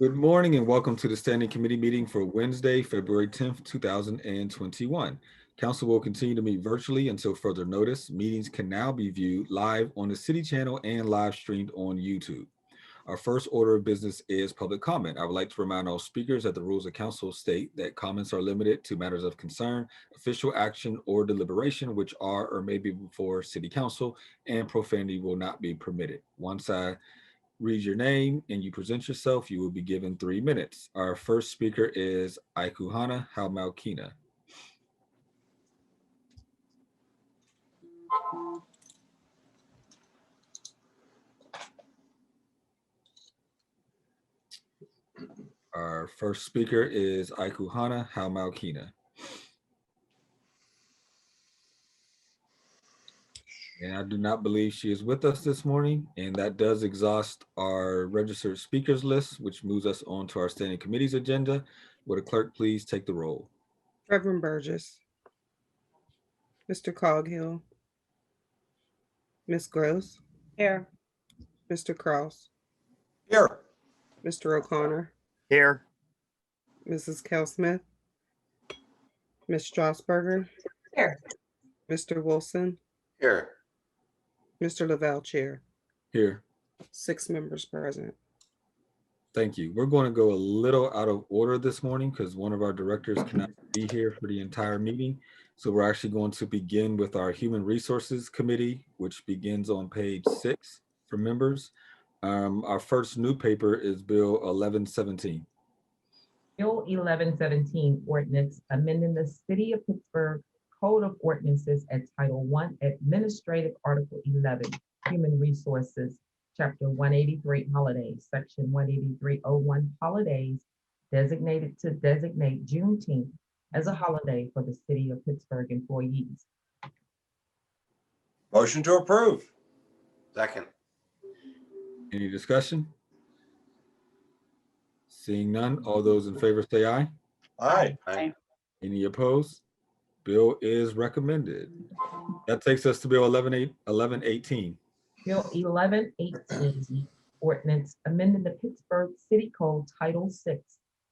Good morning and welcome to the Standing Committee meeting for Wednesday, February 10th, 2021. Council will continue to meet virtually until further notice. Meetings can now be viewed live on the City Channel and live streamed on YouTube. Our first order of business is public comment. I would like to remind all speakers that the rules of council state that comments are limited to matters of concern, official action, or deliberation, which are or may be before City Council, and profanity will not be permitted. Once I read your name and you present yourself, you will be given 3 minutes. Our first speaker is Aikuhana Halmaukina. Our first speaker is Aikuhana Halmaukina. And I do not believe she is with us this morning. And that does exhaust our registered speakers list, which moves us on to our standing committees agenda. Would a clerk please take the roll? Reverend Burgess, Mr. Coghill, Ms. Gross. Here. Mr. Cross. Here. Mr. O'Connor. Here. Mrs. Kel-Smith. Ms. Strasburger. Here. Mr. Wilson. Here. Mr. Lavelle, Chair. Here. 6 members present. Thank you. We're going to go a little out of order this morning because one of our directors cannot be here for the entire meeting. So we're actually going to begin with our Human Resources Committee, which begins on page 6 for members. Our first new paper is Bill 1117. Bill 1117, ordinance amending the City of Pittsburgh Code of Ordinances at Title I, Administrative Article 11, Human Resources, Chapter 183, Holidays, Section 183.01, Holidays, designated to designate Juneteenth as a holiday for the City of Pittsburgh employees. Motion to approve. Second. Any discussion? Seeing none, all those in favor say aye. Aye. Any opposed? Bill is recommended. That takes us to Bill 1118. Bill 1118, ordinance amending the Pittsburgh City Code Title VI,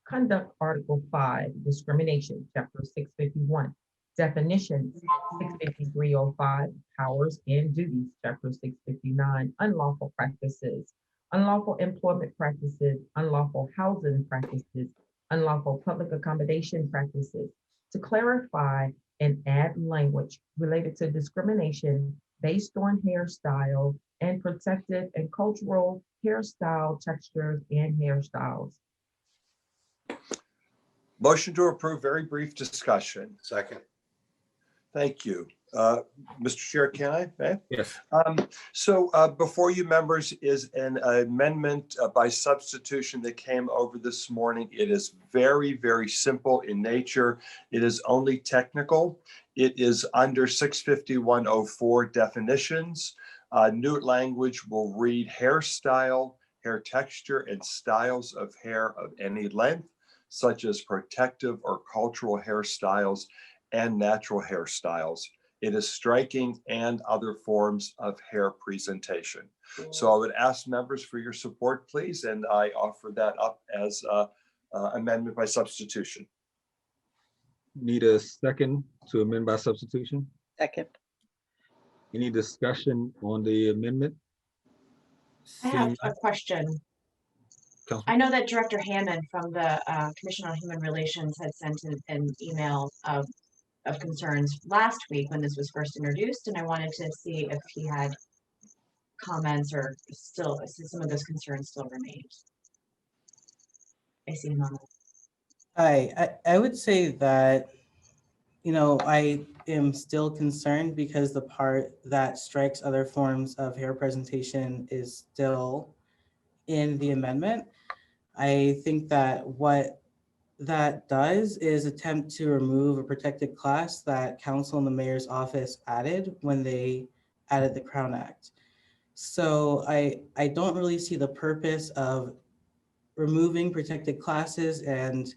Conduct Article 5, Discrimination, Chapter 651, Definitions, 653.05, Powers and Duties, Chapter 659, Unlawful Practices, Unlawful Employment Practices, Unlawful Housing Practices, Unlawful Public Accommodation Practices, to clarify and add language related to discrimination based on hairstyle and protected and cultural hairstyle textures and hairstyles. Motion to approve, very brief discussion. Second. Thank you. Mr. Chair, can I? Yes. So before you members is an amendment by substitution that came over this morning. It is very, very simple in nature. It is only technical. It is under 651.04 definitions. New language will read hairstyle, hair texture, and styles of hair of any length, such as protective or cultural hairstyles and natural hairstyles. It is striking and other forms of hair presentation. So I would ask members for your support, please, and I offer that up as amendment by substitution. Need a second to amend by substitution? Second. Any discussion on the amendment? I have a question. Councilman. I know that Director Hammond from the Commission on Human Relations had sent an email of concerns last week when this was first introduced, and I wanted to see if he had comments or still some of those concerns still remained. I see him on the. I would say that, I am still concerned because the part that strikes other forms of hair presentation is still in the amendment. I think that what that does is attempt to remove a protected class that council and the mayor's office added when they added the Crown Act. So I don't really see the purpose of removing protected classes and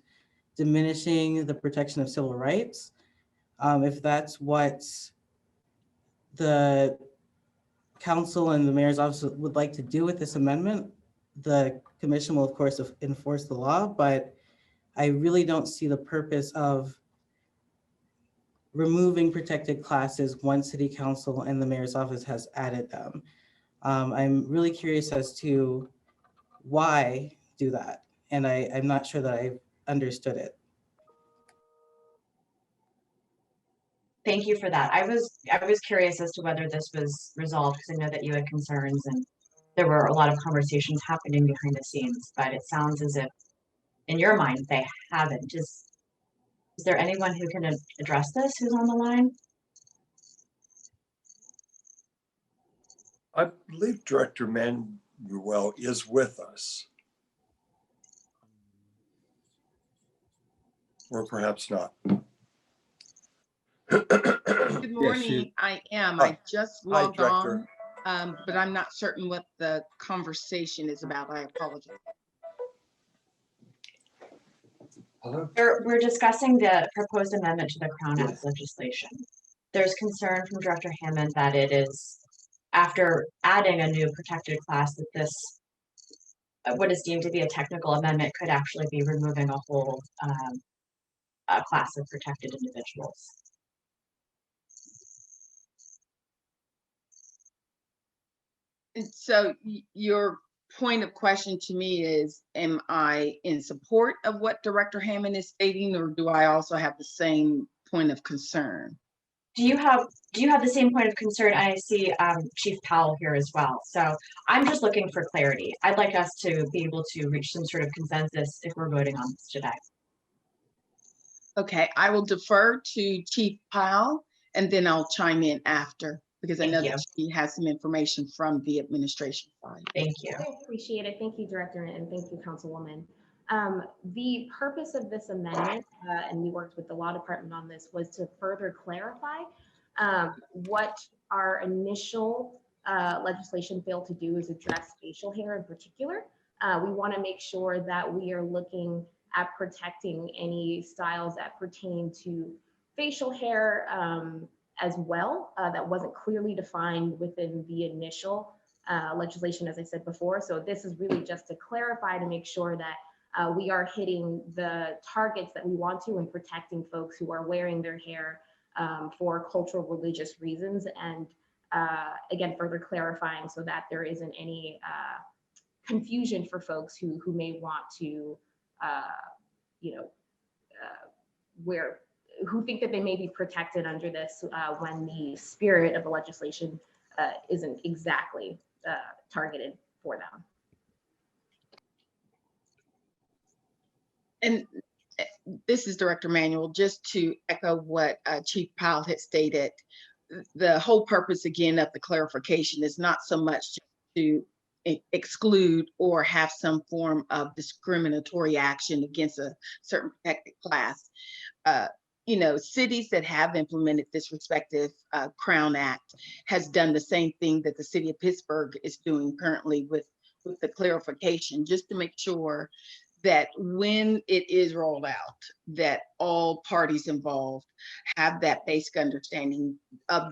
diminishing the protection of civil rights. If that's what the council and the mayor's office would like to do with this amendment, the commission will of course enforce the law, but I really don't see the purpose of removing protected classes once city council and the mayor's office has added them. I'm really curious as to why do that. And I'm not sure that I've understood it. Thank you for that. I was curious as to whether this was resolved because I know that you had concerns and there were a lot of conversations happening behind the scenes, but it sounds as if in your mind they haven't. Is there anyone who can address this who's on the line? I believe Director Manuel is with us. Or perhaps not. Good Yes, morning. I am. Hi. I just Hi, logged Director. on, but I'm not certain what the conversation is about. I apologize. Hello? We're discussing the proposed amendment to the Crown Act legislation. There's concern from Director Hammond that it is, after adding a new protected class, that this, what is deemed to be a technical amendment, could actually be removing a whole class of protected individuals. And so your point of question to me is, am I in support of what Director Hammond is stating, or do I also have the same point of concern? Do you have the same point of concern? I see Chief Powell here as well. So I'm just looking for clarity. I'd like us to be able to reach some sort of consensus if we're voting on this today. Okay, I will defer to Chief Powell and then I'll chime in after because I know that she has some information from the administration side. Thank you. I appreciate it. Thank you, Director, and thank you, Councilwoman. The purpose of this amendment, and we worked with the law department on this, was to further clarify what our initial legislation failed to do is address facial hair in particular. We want to make sure that we are looking at protecting any styles that pertain to facial hair as well, that wasn't clearly defined within the initial legislation, as I said before. So this is really just to clarify to make sure that we are hitting the targets that we want to and protecting folks who are wearing their hair for cultural religious reasons. And again, further clarifying so that there isn't any confusion for folks who may want to, who think that they may be protected under this when the spirit of the legislation isn't exactly targeted for them. And this is Director Manuel, just to echo what Chief Powell had stated. The whole purpose, again, of the clarification is not so much to exclude or have some form of discriminatory action against a certain protected class. Cities that have implemented this respective Crown Act has done the same thing that the city of Pittsburgh is doing currently with the clarification, just to make sure that when it is rolled out, that all parties involved have that basic understanding of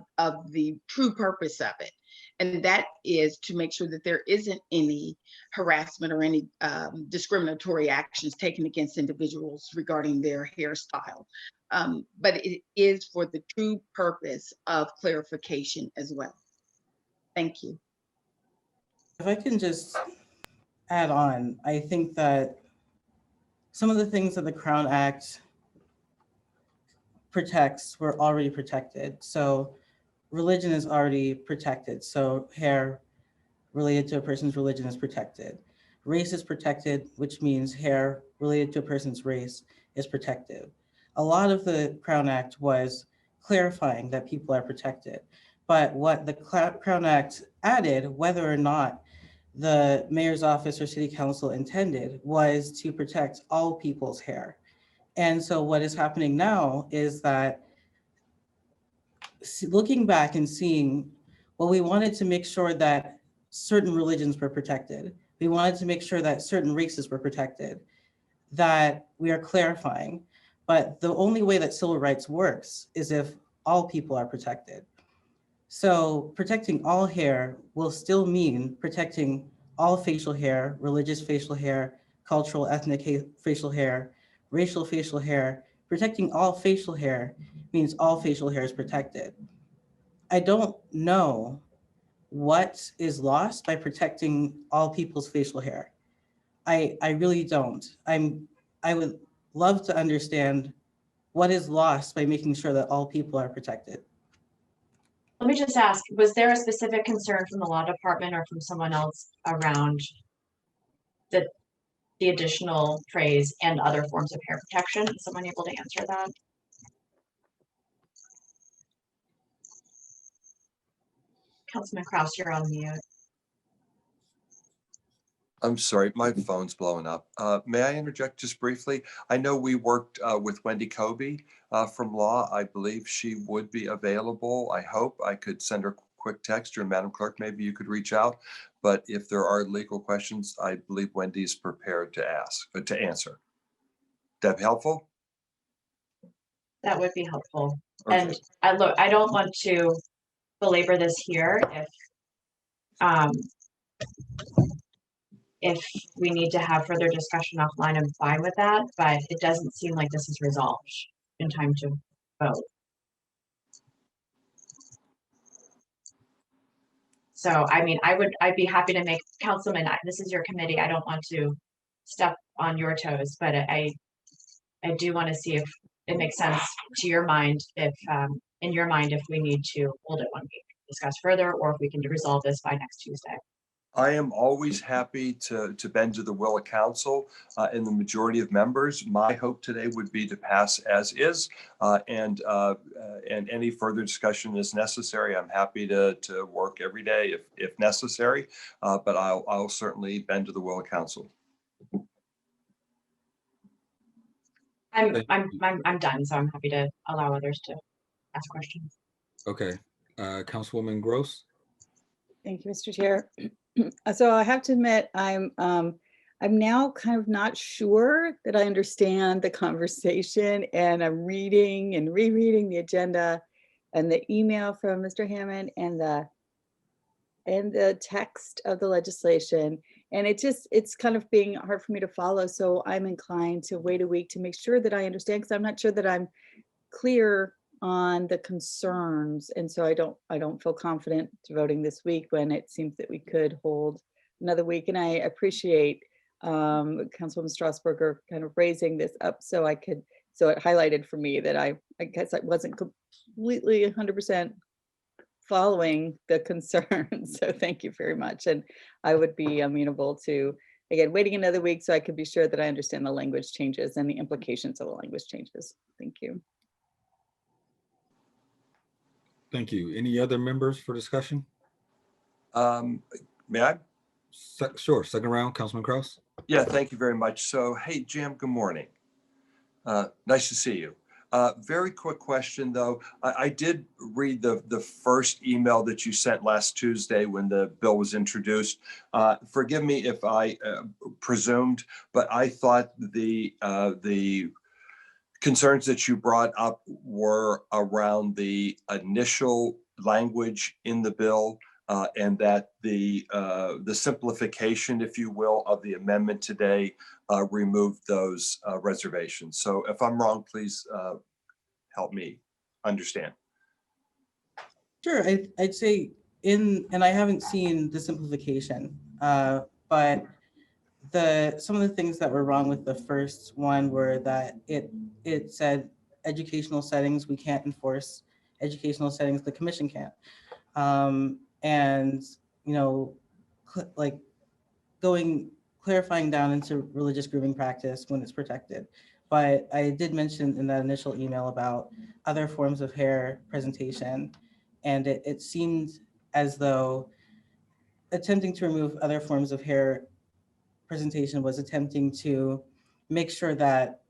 the true purpose of it. And that is to make sure that there isn't any harassment or any discriminatory actions taken against individuals regarding their hairstyle. But it is for the true purpose of clarification as well. Thank you. If I can just add on, I think that some of the things that the Crown Act protects were already protected. So religion is already protected. So hair related to a person's religion is protected. Race is protected, which means hair related to a person's race is protected. A lot of the Crown Act was clarifying that people are protected. But what the Crown Act added, whether or not the mayor's office or city council intended, was to protect all people's hair. And so what is happening now is that looking back and seeing, well, we wanted to make sure that certain religions were protected. We wanted to make sure that certain races were protected, that we are clarifying. But the only way that civil rights works is if all people are protected. So protecting all hair will still mean protecting all facial hair, religious facial hair, cultural, ethnic facial hair, racial facial hair. Protecting all facial hair means all facial hair is protected. I don't know what is lost by protecting all people's facial hair. I really don't. I would love to understand what is lost by making sure that all people are protected. Let me just ask, was there a specific concern from the law department or from someone else around the additional phrase and other forms of hair protection? Is someone able to answer that? Councilman Kraus, you're on mute. I'm sorry, my phone's blowing up. May I interject just briefly? I know we worked with Wendy Kobe from Law. I believe she would be available. I hope I could send her a quick text, or Madam Clerk, maybe you could reach out. But if there are legal questions, I believe Wendy's prepared to answer. That helpful? That would be helpful. Okay. And I don't want to belabor this here if we need to have further discussion offline, I'm fine with that, but it doesn't seem like this is resolved in time to vote. So, I mean, I'd be happy to make, Councilman, this is your committee. I don't want to step on your toes, but I do want to see if it makes sense to your mind, if in your mind, if we need to hold it 1 week, discuss further, or if we can resolve this by next Tuesday. I am always happy to bend to the will of council and the majority of members. My hope today would be to pass as is, and any further discussion is necessary. I'm happy to work every day if necessary, but I'll certainly bend to the will of council. I'm done, so I'm happy to allow others to ask questions. Okay, Councilwoman Gross. Thank you, Mr. Chair. So I have to admit, I'm now kind of not sure that I understand the conversation, and I'm reading and rereading the agenda and the email from Mr. Hammond and the text of the legislation. And it's kind of being hard for me to follow. So I'm inclined to wait a week to make sure that I understand, because I'm not sure that I'm clear on the concerns. And so I don't feel confident voting this week when it seems that we could hold another week. And I appreciate Councilwoman Strasburger kind of raising this up so it highlighted for me that I guess I wasn't completely 100% following the concerns. So thank you very much. And I would be amenable to, again, waiting another week so I could be sure that I understand the language changes and the implications of the language changes. Thank you. Thank you. Any other members for discussion? May I? Sure. Second round, Councilman Kraus. Yeah, thank you very much. So, hey, Jim, good morning. Nice to see you. Very quick question, though. I did read the first email that you sent last Tuesday when the bill was introduced. Forgive me if I presumed, but I thought the concerns that you brought up were around the initial language in the bill, and that the simplification, if you will, of the amendment today removed those reservations. So if I'm wrong, please help me understand. Sure, I'd say and I haven't seen the simplification, but some of the things that were wrong with the first one were that it said educational settings, we can't enforce educational settings, the commission can't. And, like clarifying down into religious grooming practice when it's protected. But I did mention in that initial email about other forms of hair presentation, and it seemed as though attempting to remove other forms of hair presentation was attempting to make sure that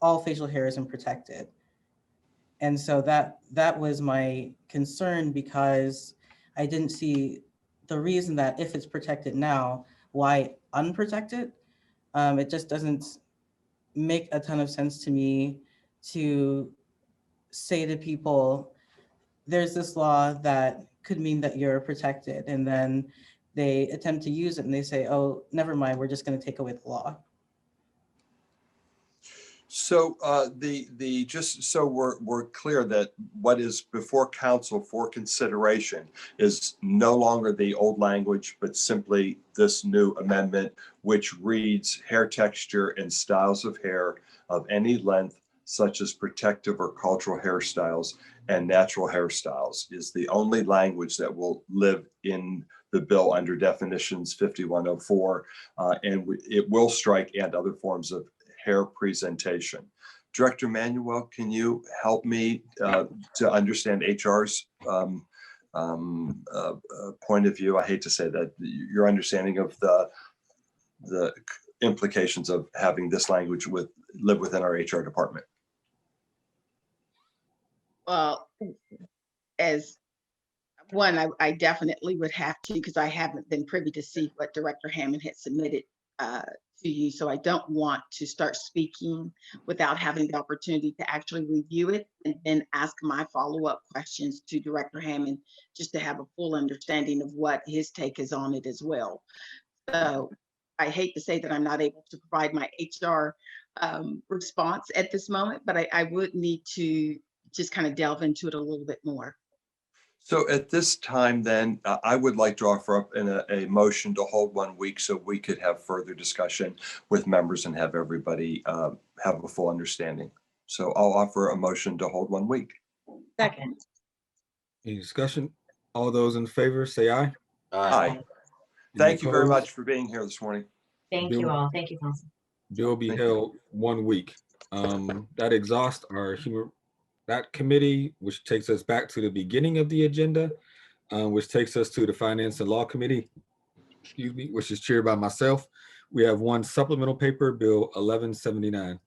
all facial hair isn't protected. And so that was my concern, because I didn't see the reason that if it's protected now, why unprotected? It just doesn't make a ton of sense to me to say to people, there's this law that could mean that you're protected, and then they attempt to use it and they say, oh, never mind, we're just going to take away the law. So just so we're clear that what is before council for consideration is no longer the old language, but simply this new amendment, which reads hair texture and styles of hair of any length, such as protective or cultural hairstyles and natural hairstyles, is the only language that will live in the bill under definitions 5104, and it will strike and other forms of hair presentation. Director Manuel, can you help me to understand HR's point of view? I hate to say that, your understanding of the implications of having this language live within our HR department. Well, as one, I definitely would have to, because I haven't been privy to see what Director Hammond had submitted to you. So I don't want to start speaking without having the opportunity to actually review it and then ask my follow-up questions to Director Hammond, just to have a full understanding of what his take is on it as well. So I hate to say that I'm not able to provide my HR response at this moment, but I would need to just kind of delve into it a little bit more. So at this time, then, I would like to offer up a motion to hold 1 week so we could have further discussion with members and have everybody have a full understanding. So I'll offer a motion to hold 1 week. Second. Any discussion? All those in favor, say aye. Aye. Any Thank you very opposed? much for being here this morning. Thank you all. Thank you, Council. Bill will be Thank you. held 1 week. That exhausts our that committee, which takes us back to the beginning of the agenda, which takes us to the Finance and Law Committee, excuse me, which is chaired by myself. We have one supplemental paper, Bill 1179.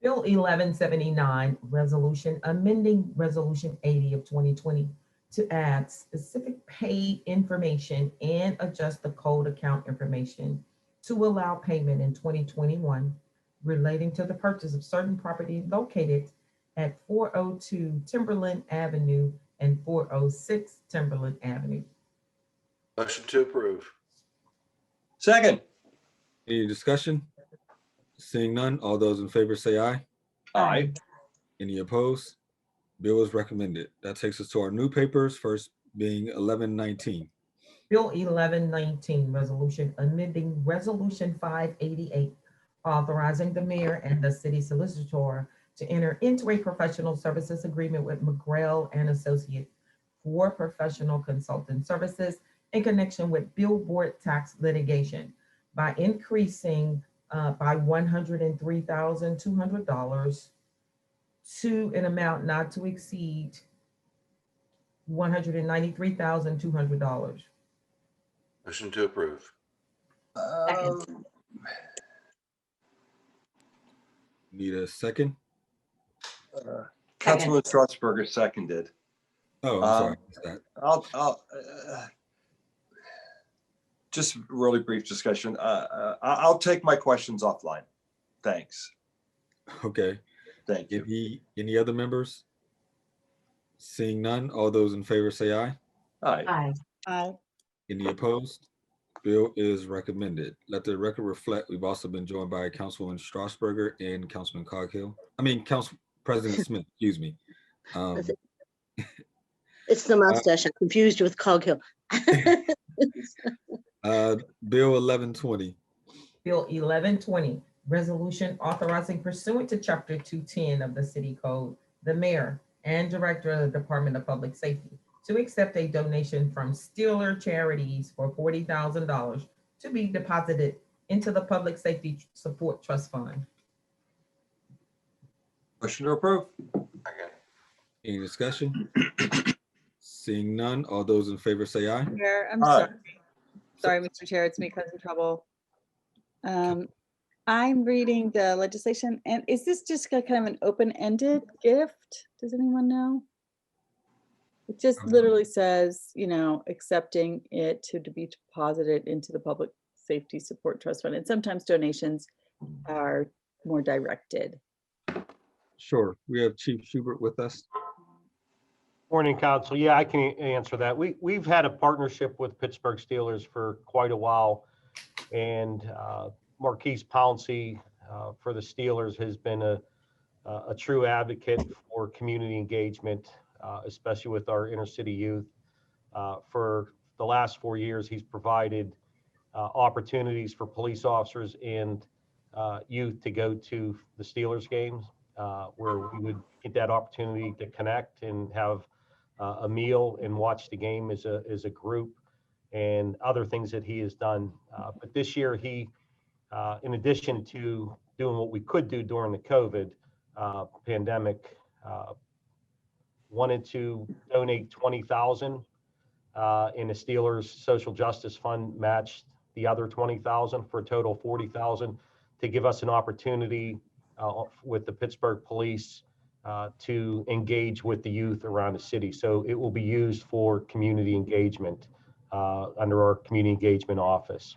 Bill 1179, resolution amending Resolution 80 of 2020 to add specific pay information and adjust the code account information to allow payment in 2021 relating to the purchase of certain property located at 402 Timberland Avenue and 406 Timberland Avenue. Motion to approve. Second. Any discussion? Seeing none, all those in favor say aye. Aye. Any opposed? Bill is recommended. That takes us to our new papers, first being 1119. Bill 1119, resolution amending Resolution 588, authorizing the mayor and the city solicitor to enter into a professional services agreement with McGrail and Associates for professional consultant services in connection with billboard tax litigation by increasing by $103,200 to an amount not to exceed $193,200. Motion to approve. Need a second? Councilman Strasburger seconded. Oh, I'm sorry. I missed that. I'll just really brief discussion. I'll take my questions offline. Thanks. Okay. Thank you. Any other members? Seeing none, all those in favor say aye. Aye. Aye. Aye. Any opposed? Bill is recommended. Let the record reflect, we've also been joined by Councilwoman Strasburger and Councilman Coghill. Council President Smith, excuse me. It's the mustache. I'm confused with Coghill. Bill 1120. Bill 1120, resolution authorizing pursuant to Chapter 210 of the City Code, the mayor and director of the Department of Public Safety to accept a donation from Steeler Charities for $40,000 to be deposited into the Public Safety Support Trust Fund. Motion to approve. Second. Any discussion? Seeing none, all those in favor say aye. Chair, I'm Aye. sorry, Mr. Chair, it's me causing trouble. I'm reading the legislation, and is this just kind of an open-ended gift? Does anyone know? It just literally says, accepting it to be deposited into the Public Safety Support Trust Fund. And sometimes donations are more directed. Sure. We have Chief Schubert with us. Morning, Council. Yeah, I can answer that. We've had a partnership with Pittsburgh Steelers for quite a while, and Marquise Pouncey for the Steelers has been a true advocate for community engagement, especially with our inner city youth. For the last 4 years, he's provided opportunities for police officers and youth to go to the Steelers games, where we would get that opportunity to connect and have a meal and watch the game as a group, and other things that he has done. But this year, he, in addition to doing what we could do during the COVID pandemic, wanted to donate 20,000, and the Steelers Social Justice Fund matched the other 20,000 for a total of 40,000 to give us an opportunity with the Pittsburgh Police to engage with the youth around the city. So it will be used for community engagement under our community engagement office.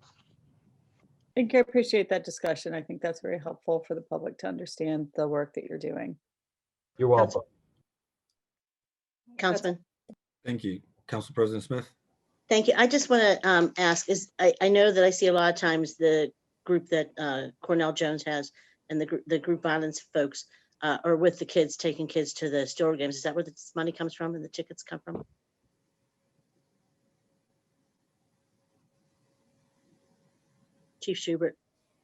I think I appreciate that discussion. I think that's very helpful for the public to understand the work that you're doing. You're welcome. Councilman, Thank you. Council President Smith. thank you. I just want to ask, I know that I see a lot of times the group that Cornell Jones has and the group violence folks are with the kids, taking kids to the Steeler games. Is that where this money comes from and the tickets come from? Chief Schubert.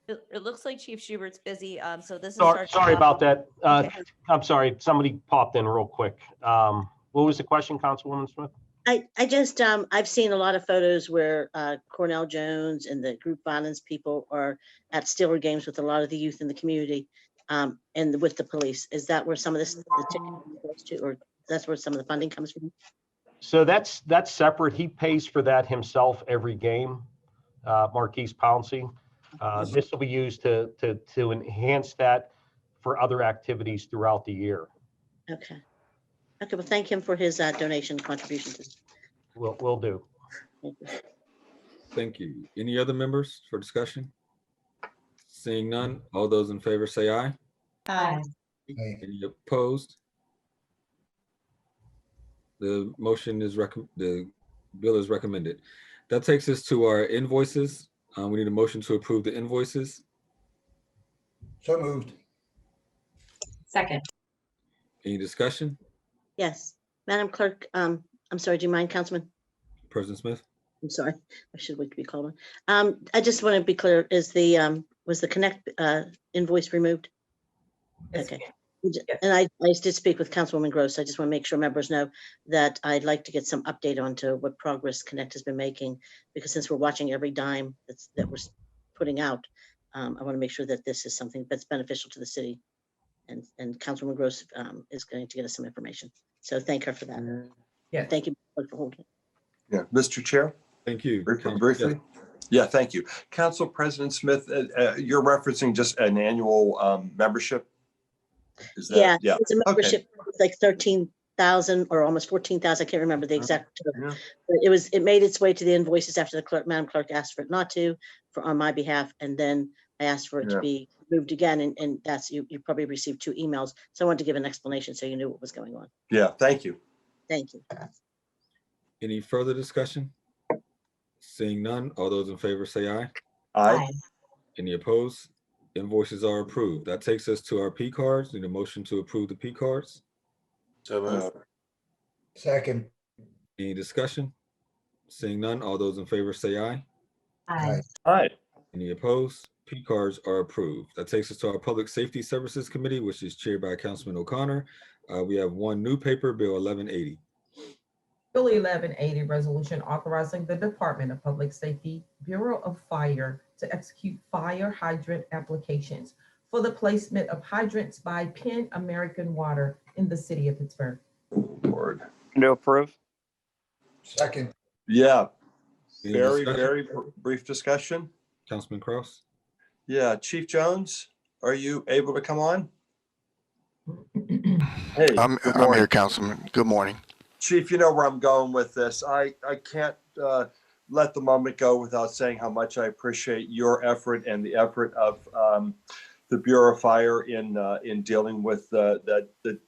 It looks like Chief Schubert's busy, so this is. Sorry about that. Okay. I'm sorry, somebody popped in real quick. What was the question, Councilwoman Smith? I just, I've seen a lot of photos where Cornell Jones and the group violence people are at Steeler games with a lot of the youth in the community and with the police. Is that where some of this, the ticket goes to, or that's where some of the funding comes from? So that's separate. He pays for that himself every game, Marquise Pouncey. This will be used to enhance that for other activities throughout the year. Okay. Okay, well, thank him for his donation contribution to. Will do. Thank you. Thank you. Any other members for discussion? Seeing none, all those in favor say aye. Aye. Any opposed? The motion is the bill is recommended. That takes us to our invoices. We need a motion to approve the invoices. So moved. Second. Any discussion? Yes, Madam Clerk, I'm sorry, do you mind, Councilman? President Smith? I'm sorry, I should wait to be called on. I just want to be clear, is was the Connect invoice removed? Yes, Okay. ma'am. And I did speak with Councilwoman Gross. I just want to make sure members know that I'd like to get some update onto what progress Connect has been making, because since we're watching every dime that we're putting out, I want to make sure that this is something that's beneficial to the city. And Councilwoman Gross is going to get us some information. So thank her for that. Yes. Thank you for holding. Yeah, Mr. Chair. Thank you. Briefly. Yeah, thank you. Council President Smith, you're referencing just an annual membership? Is that, Yeah, it's a membership, it's like 13,000 or almost 14,000. I can't remember the exact total. Yeah. But it made its way to the invoices after the Madam Clerk asked for it not to, on my behalf. And then I asked for it to be moved again. And that's, you probably received 2 emails. So I wanted to give an explanation so you knew what was going on. Yeah, thank you. Thank you. Any further discussion? Seeing none, all those in favor say aye. Aye. Any opposed? Invoices are approved. That takes us to our P cards. Need a motion to approve the P cards. So moved. Second. Any discussion? Seeing none, all those in favor say aye. Aye. Aye. Any opposed? P cards are approved. That takes us to our Public Safety Services Committee, which is chaired by Councilman O'Connor. We have one new paper, Bill 1180. Bill 1180, resolution authorizing the Department of Public Safety, Bureau of Fire to execute fire hydrant applications for the placement of hydrants by Penn American Water in the city of Pittsburgh. Lord. To approve. Second. Yeah, Any very, discussion? very brief discussion. Councilman Kraus? Yeah, Chief Jones, are you able to come on? Hey, I'm good here, morning. Councilman. Good morning. Chief, you know where I'm going with this. I can't let the moment go without saying how much I appreciate your effort and the effort of Bureau of Fire in dealing with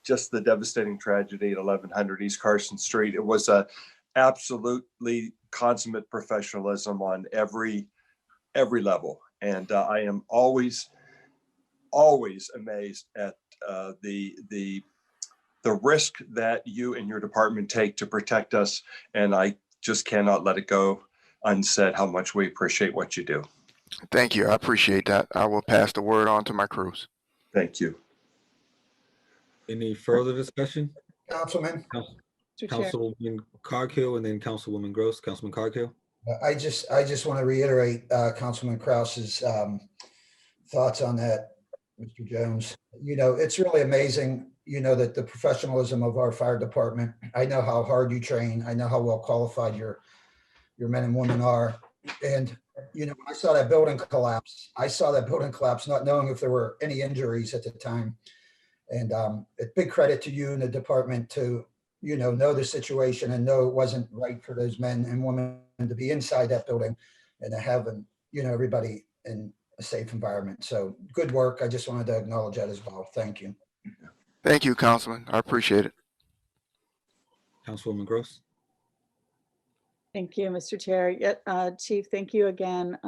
just the devastating tragedy at 1100 East Carson Street. It was a absolutely consummate professionalism on every level, and I am always amazed at the risk that you and your department take to protect us, and I just cannot let it go unsaid how much we appreciate what you do. Thank you. I appreciate that. I will pass the word on to my crews. Thank you. Any further discussion? Councilman, Mr. Chair. Councilwoman Coghill and then Councilwoman Gross. Councilman Coghill. I just want to reiterate Councilman Kraus's thoughts on that, Mr. Jones. You know, it's really amazing, you know, that the professionalism of our fire department. I know how hard you train. I know how well qualified your men and women are. And, you know, when I saw that building collapse, not knowing if there were any injuries at the time. And a big credit to you and the department to, you know the situation and know it wasn't right for those men and women to be inside that building and to have, you know, everybody in a safe environment. So good work. I just wanted to acknowledge that as well. Thank you. Thank you, Councilman. I appreciate it. Councilwoman Gross. Thank you, Mr. Chair. Chief, thank you again.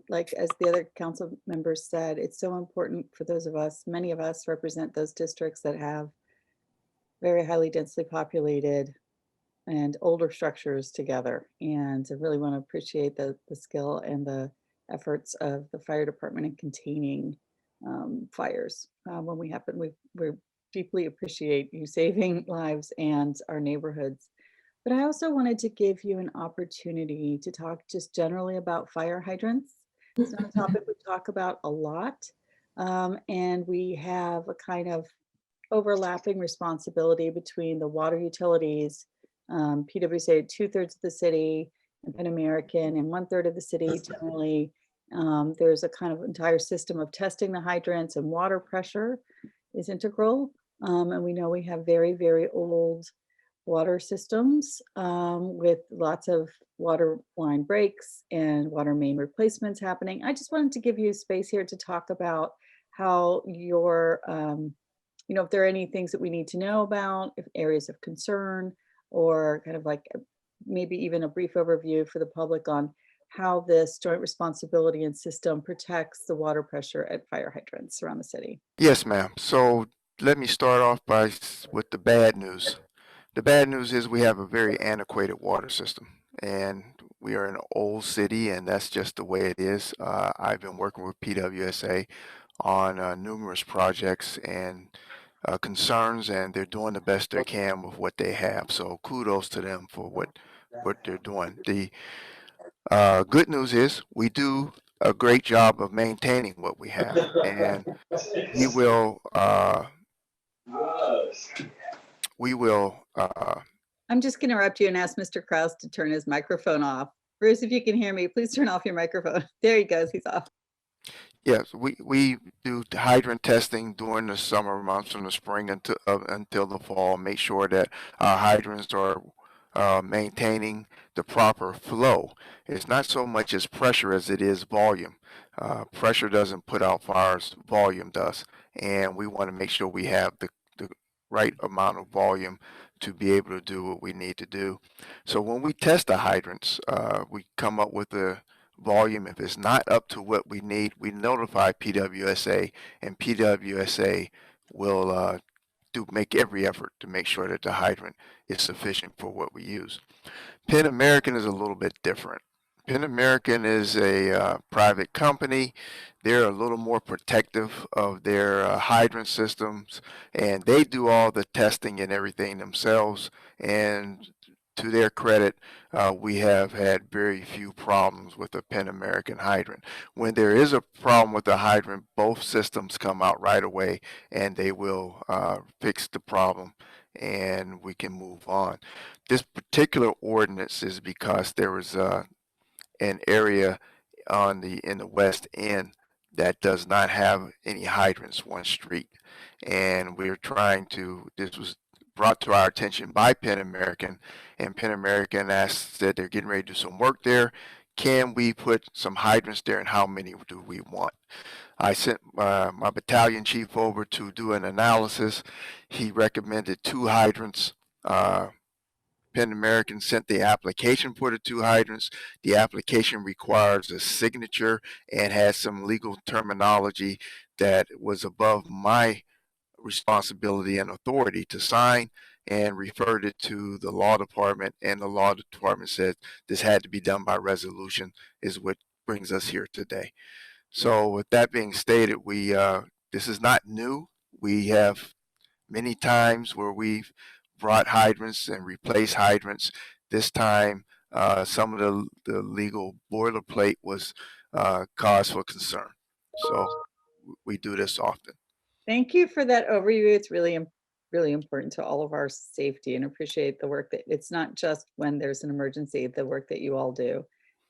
Like as the other council members said, it's so important for those of us, many of us represent those districts that have very highly densely populated and older structures together. And I really want to appreciate the skill and the efforts of the fire department in containing fires when we happen. We deeply appreciate you saving lives and our neighborhoods. But I also wanted to give you an opportunity to talk just generally about fire hydrants. It's not a topic we talk about a lot. And we have a kind of overlapping responsibility between the water utilities, PWC 2/3 of the city, and Pan American, and 1/3 of the city generally. There's a kind of entire system of testing the hydrants, and water pressure is integral. And we know we have very, very old water systems with lots of water line breaks and water main replacements happening. I just wanted to give you space here to talk about how your, you know, if there are any things that we need to know about, if areas of concern, or kind of like maybe even a brief overview for the public on how this joint responsibility and system protects the water pressure at fire hydrants around the city. Yes, ma'am. So let me start off with the bad news. The bad news is we have a very antiquated water system, and we are in an old city, and that's just the way it is. I've been working with PWSA on numerous projects and concerns, and they're doing the best they can with what they have. So kudos to them for what they're doing. The good news is we do a great job of maintaining what we have, and we will I'm just going to interrupt you and ask Mr. Kraus to turn his microphone off. Bruce, if you can hear me, please turn off your microphone. There he goes, he's off. Yes, we do hydrant testing during the summer months, from the spring until the fall. Make sure that our hydrants are maintaining the proper flow. It's not so much as pressure as it is volume. Pressure doesn't put out fires, volume does. And we want to make sure we have the right amount of volume to be able to do what we need to do. So when we test the hydrants, we come up with the volume. If it's not up to what we need, we notify PWSA, and PWSA will make every effort to make sure that the hydrant is sufficient for what we use. Pan American is a little bit different. Pan American is a private company. They're a little more protective of their hydrant systems, and they do all the testing and everything themselves. And to their credit, we have had very few problems with the Pan American hydrant. When there is a problem with the hydrant, both systems come out right away, and they will fix the problem, and we can move on. This particular ordinance is because there was an area in the West End that does not have any hydrants, one street, and we're trying to. This was brought to our attention by Pan American, and Pan American said they're getting ready to do some work there, can we put some hydrants there and how many do we want? I sent my battalion chief over to do an analysis. He recommended 2 hydrants. Penn American sent the application for the 2 hydrants. The application requires a signature and has some legal terminology that was above my responsibility and authority to sign, and referred it to the law department, and the law department said this had to be done by resolution, is what brings us here today. So with that being stated, we this is not new. We have many times where we've brought hydrants and replaced hydrants. This time, some of the legal boilerplate was cause for concern. So we do this often. Thank you for that overview. It's really important to all of our safety, and appreciate the work that it's not just when there's an emergency, the work that you all do.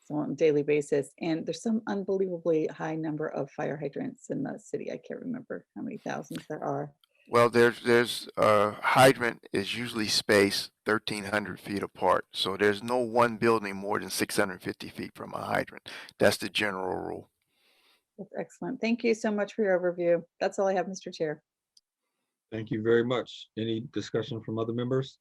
So on a daily basis. And there's some unbelievably high number of fire hydrants in the city. I can't remember how many thousands there are. Well, there's hydrant is usually spaced 1,300 feet apart. So there's no one building more than 650 feet from a hydrant. That's the general rule. That's excellent. Thank you so much for your overview. That's all I have, Mr. Chair. Thank you very much. Any discussion from other members?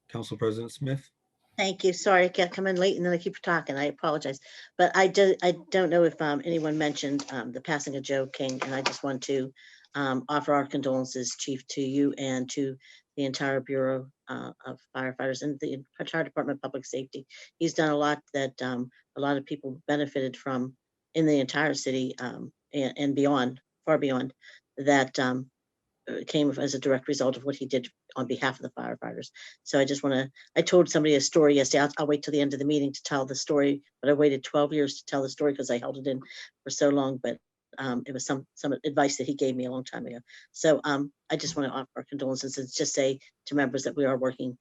Council President Smith? Thank you. Sorry, I can't come in late and then I keep talking. I apologize. But I don't know if anyone mentioned the passing of Joe King, and I just want to offer our condolences, Chief, to you and to the entire Bureau of Firefighters and the entire Department of Public Safety. He's done a lot that a lot of people benefited from in the entire city and beyond, far beyond, that came as a direct result of what he did on behalf of the firefighters. So I just want to, I told somebody a story yesterday. I'll wait till the end of the meeting to tell the story, but I waited 12 years to tell the story because I held it in for so long, but it was some advice that he gave me a long time ago. So I just want to offer our condolences and just say to members that we are working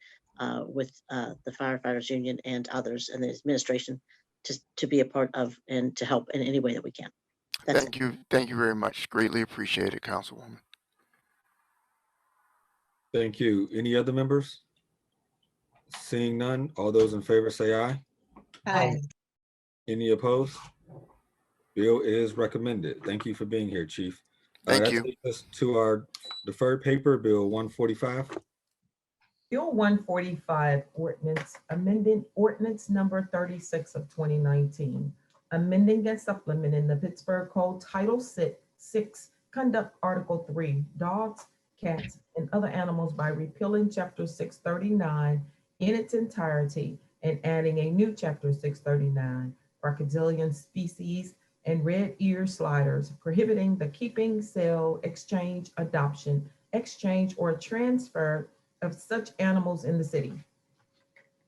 with the firefighters union and others and the administration to be a part of and to help in any way that we can. That's Thank you. Thank you very much. Greatly appreciate it, Councilwoman. Thank you. Any other members? Seeing none, all those in favor say aye. Aye. Any opposed? Bill is recommended. Thank you for being here, Chief. Thank you. That takes us to our deferred paper, Bill 145. Bill 145, ordinance, amending ordinance number 36 of 2019, amending and supplementing the Pittsburgh Code Title 6, Conduct Article 3, Dogs, Cats, and Other Animals by repealing Chapter 639 in its entirety and adding a new Chapter 639, Crocodilian Species and Red Ear Sliders, prohibiting the keeping, sale, exchange, adoption, exchange, or transfer of such animals in the city.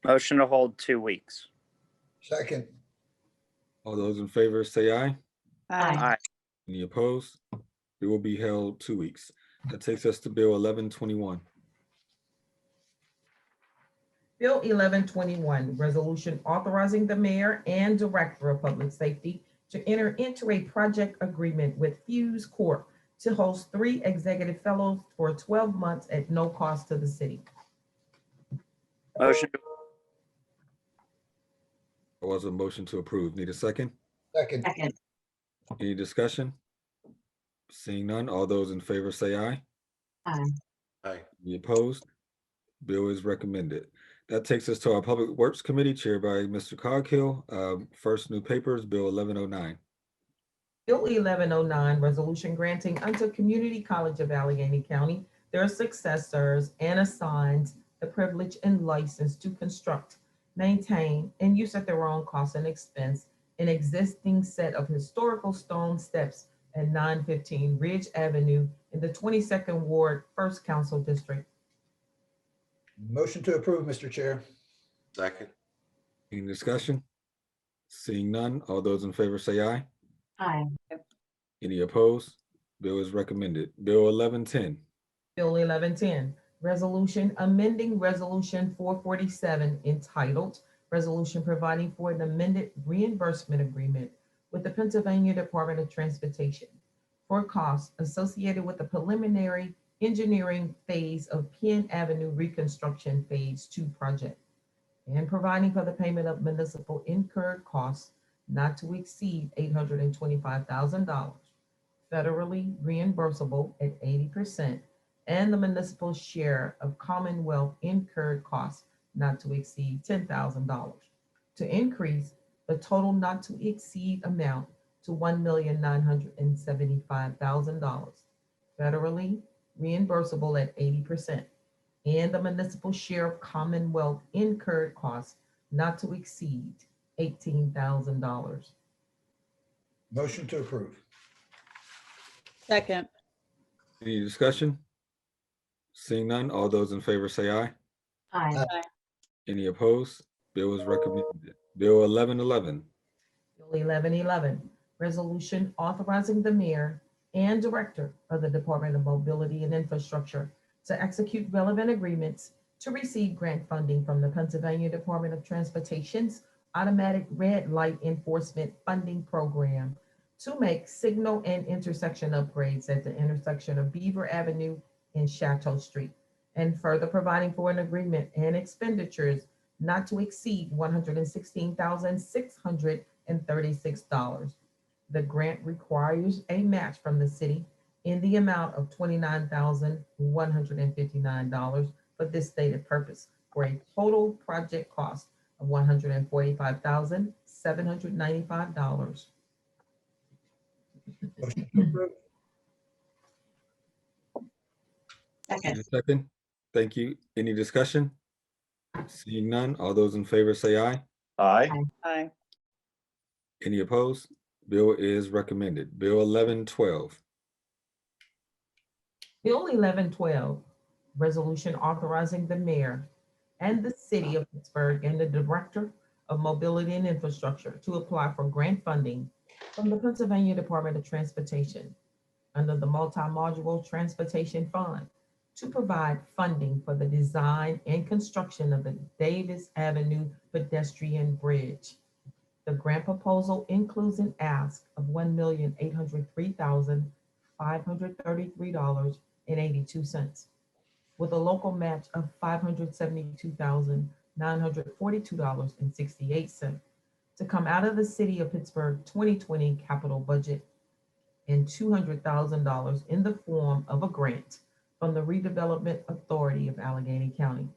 Motion to hold 2 weeks. Second. All those in favor say aye. Aye. Aye. Any opposed? It will be held 2 weeks. That takes us to Bill 1121. Bill 1121, resolution authorizing the mayor and director of public safety to enter into a project agreement with Fuse Corp to host 3 executive fellows for 12 months at no cost to the city. Motion. There was a motion to approve. Need a second? Second. Second. Any discussion? Seeing none, all those in favor say aye. Aye. Aye. Any opposed? Bill is recommended. That takes us to our Public Works Committee chaired by Mr. Coghill. First new paper is Bill 1109. Bill 1109, resolution granting unto Community College of Allegheny County their successors and assigns the privilege and license to construct, maintain, and use at their own cost and expense an existing set of historical stone steps at 915 Ridge Avenue in the 22nd Ward, 1st Council District. Motion to approve, Mr. Chair. Second. Any discussion? Seeing none, all those in favor say aye. Aye. Any opposed? Bill is recommended. Bill 1110. Bill 1110, resolution amending resolution 447 entitled Resolution Providing for an Amended Reimbursement Agreement with the Pennsylvania Department of Transportation for costs associated with the preliminary engineering phase of Penn Avenue Reconstruction Phase 2 project and providing for the payment of municipal incurred costs not to exceed $825,000, federally reimbursable at 80%, and the municipal share of Commonwealth incurred costs not to exceed $10,000, to increase the total not to exceed amount to $1,975,000, federally reimbursable at 80%, and the municipal share of Commonwealth incurred costs not to exceed $18,000. Motion to approve. Second. Any discussion? Seeing none, all those in favor say aye. Aye. Any opposed? Bill is recommended. Bill 1111. Bill 1111, resolution authorizing the mayor and director of the Department of Mobility and Infrastructure to execute relevant agreements to receive grant funding from the Pennsylvania Department of Transportation's Automatic Red Light Enforcement Funding Program to make signal and intersection upgrades at the intersection of Beaver Avenue and Chateau Street, and further providing for an agreement and expenditures not to exceed $116,636. The grant requires a match from the city in the amount of $29,159 for this stated purpose, for a total project cost of $145,795. Motion to approve. Second. Second. Thank you. Any discussion? Seeing none, all those in favor say aye. Aye. Aye. Any opposed? Bill is recommended. Bill 1112. Bill 1112, resolution authorizing the mayor and the city of Pittsburgh and the director of mobility and infrastructure to apply for grant funding from the Pennsylvania Department of Transportation under the Multi-Module Transportation Fund to provide funding for the design and construction of the Davis Avenue pedestrian bridge. The grant proposal includes an ask of $1,803,533.82, with a local match of $572,942.68 to come out of the City of Pittsburgh 2020 capital budget, and $200,000 in the form of a grant from the Redevelopment Authority of Allegheny County.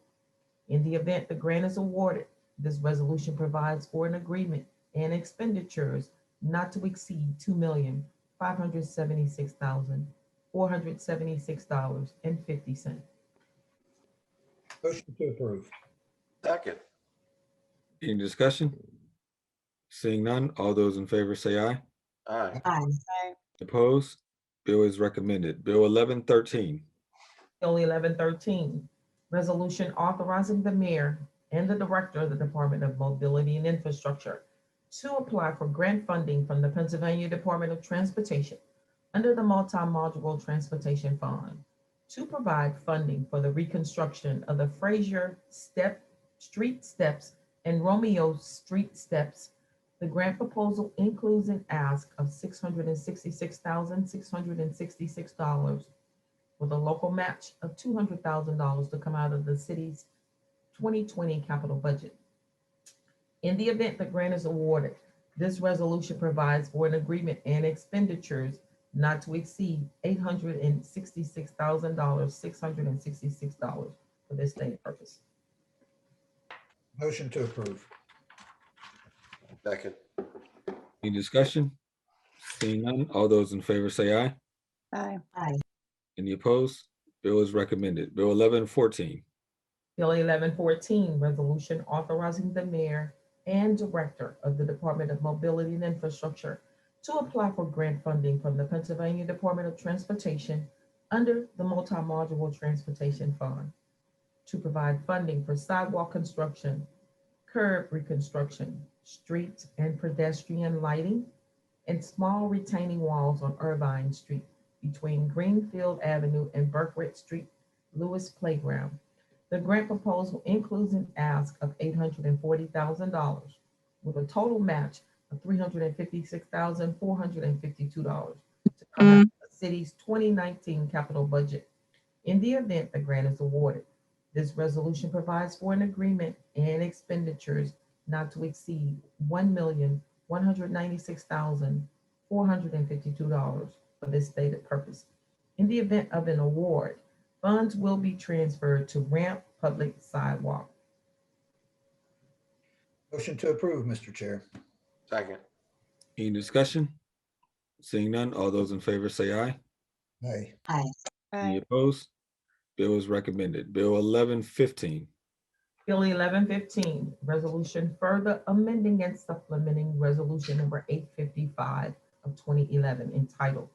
In the event the grant is awarded, this resolution provides for an agreement and expenditures not to exceed $2,576,476.50. Motion to approve. Second. Any discussion? Seeing none, all those in favor say aye. Aye. Aye. Opposed? Bill is recommended. Bill 1113. Bill 1113, resolution authorizing the mayor and the director of the Department of Mobility and Infrastructure to apply for grant funding from the Pennsylvania Department of Transportation under the Multi-Module Transportation Fund to provide funding for the reconstruction of the Frazier Street Steps and Romeo Street Steps. The grant proposal includes an ask of $666,666 with a local match of $200,000 to come out of the city's 2020 capital budget. In the event the grant is awarded, this resolution provides for an agreement and expenditures not to exceed $866,666 for this stated purpose. Motion to approve. Second. Any discussion? Seeing none, all those in favor say aye. Aye. Aye. Any opposed? Bill is recommended. Bill 1114. Bill 1114, resolution authorizing the mayor and director of the Department of Mobility and Infrastructure to apply for grant funding from the Pennsylvania Department of Transportation under the Multi-Module Transportation Fund to provide funding for sidewalk construction, curb reconstruction, street and pedestrian lighting, and small retaining walls on Irvine Street between Greenfield Avenue and Berkowitz Street, Lewis Playground. The grant proposal includes an ask of $840,000 with a total match of $356,452 to come out of the city's 2019 capital budget. In the event the grant is awarded, this resolution provides for an agreement and expenditures not to exceed $1,100,000 $196,452 for this stated purpose. In the event of an award, funds will be transferred to ramp public sidewalk. Motion to approve, Mr. Chair. Second. Any discussion? Seeing none, all those in favor say aye. Aye. Any opposed? Bill is recommended. Bill 1115. Bill 1115, resolution further amending and supplementing resolution number 855 of 2011 entitled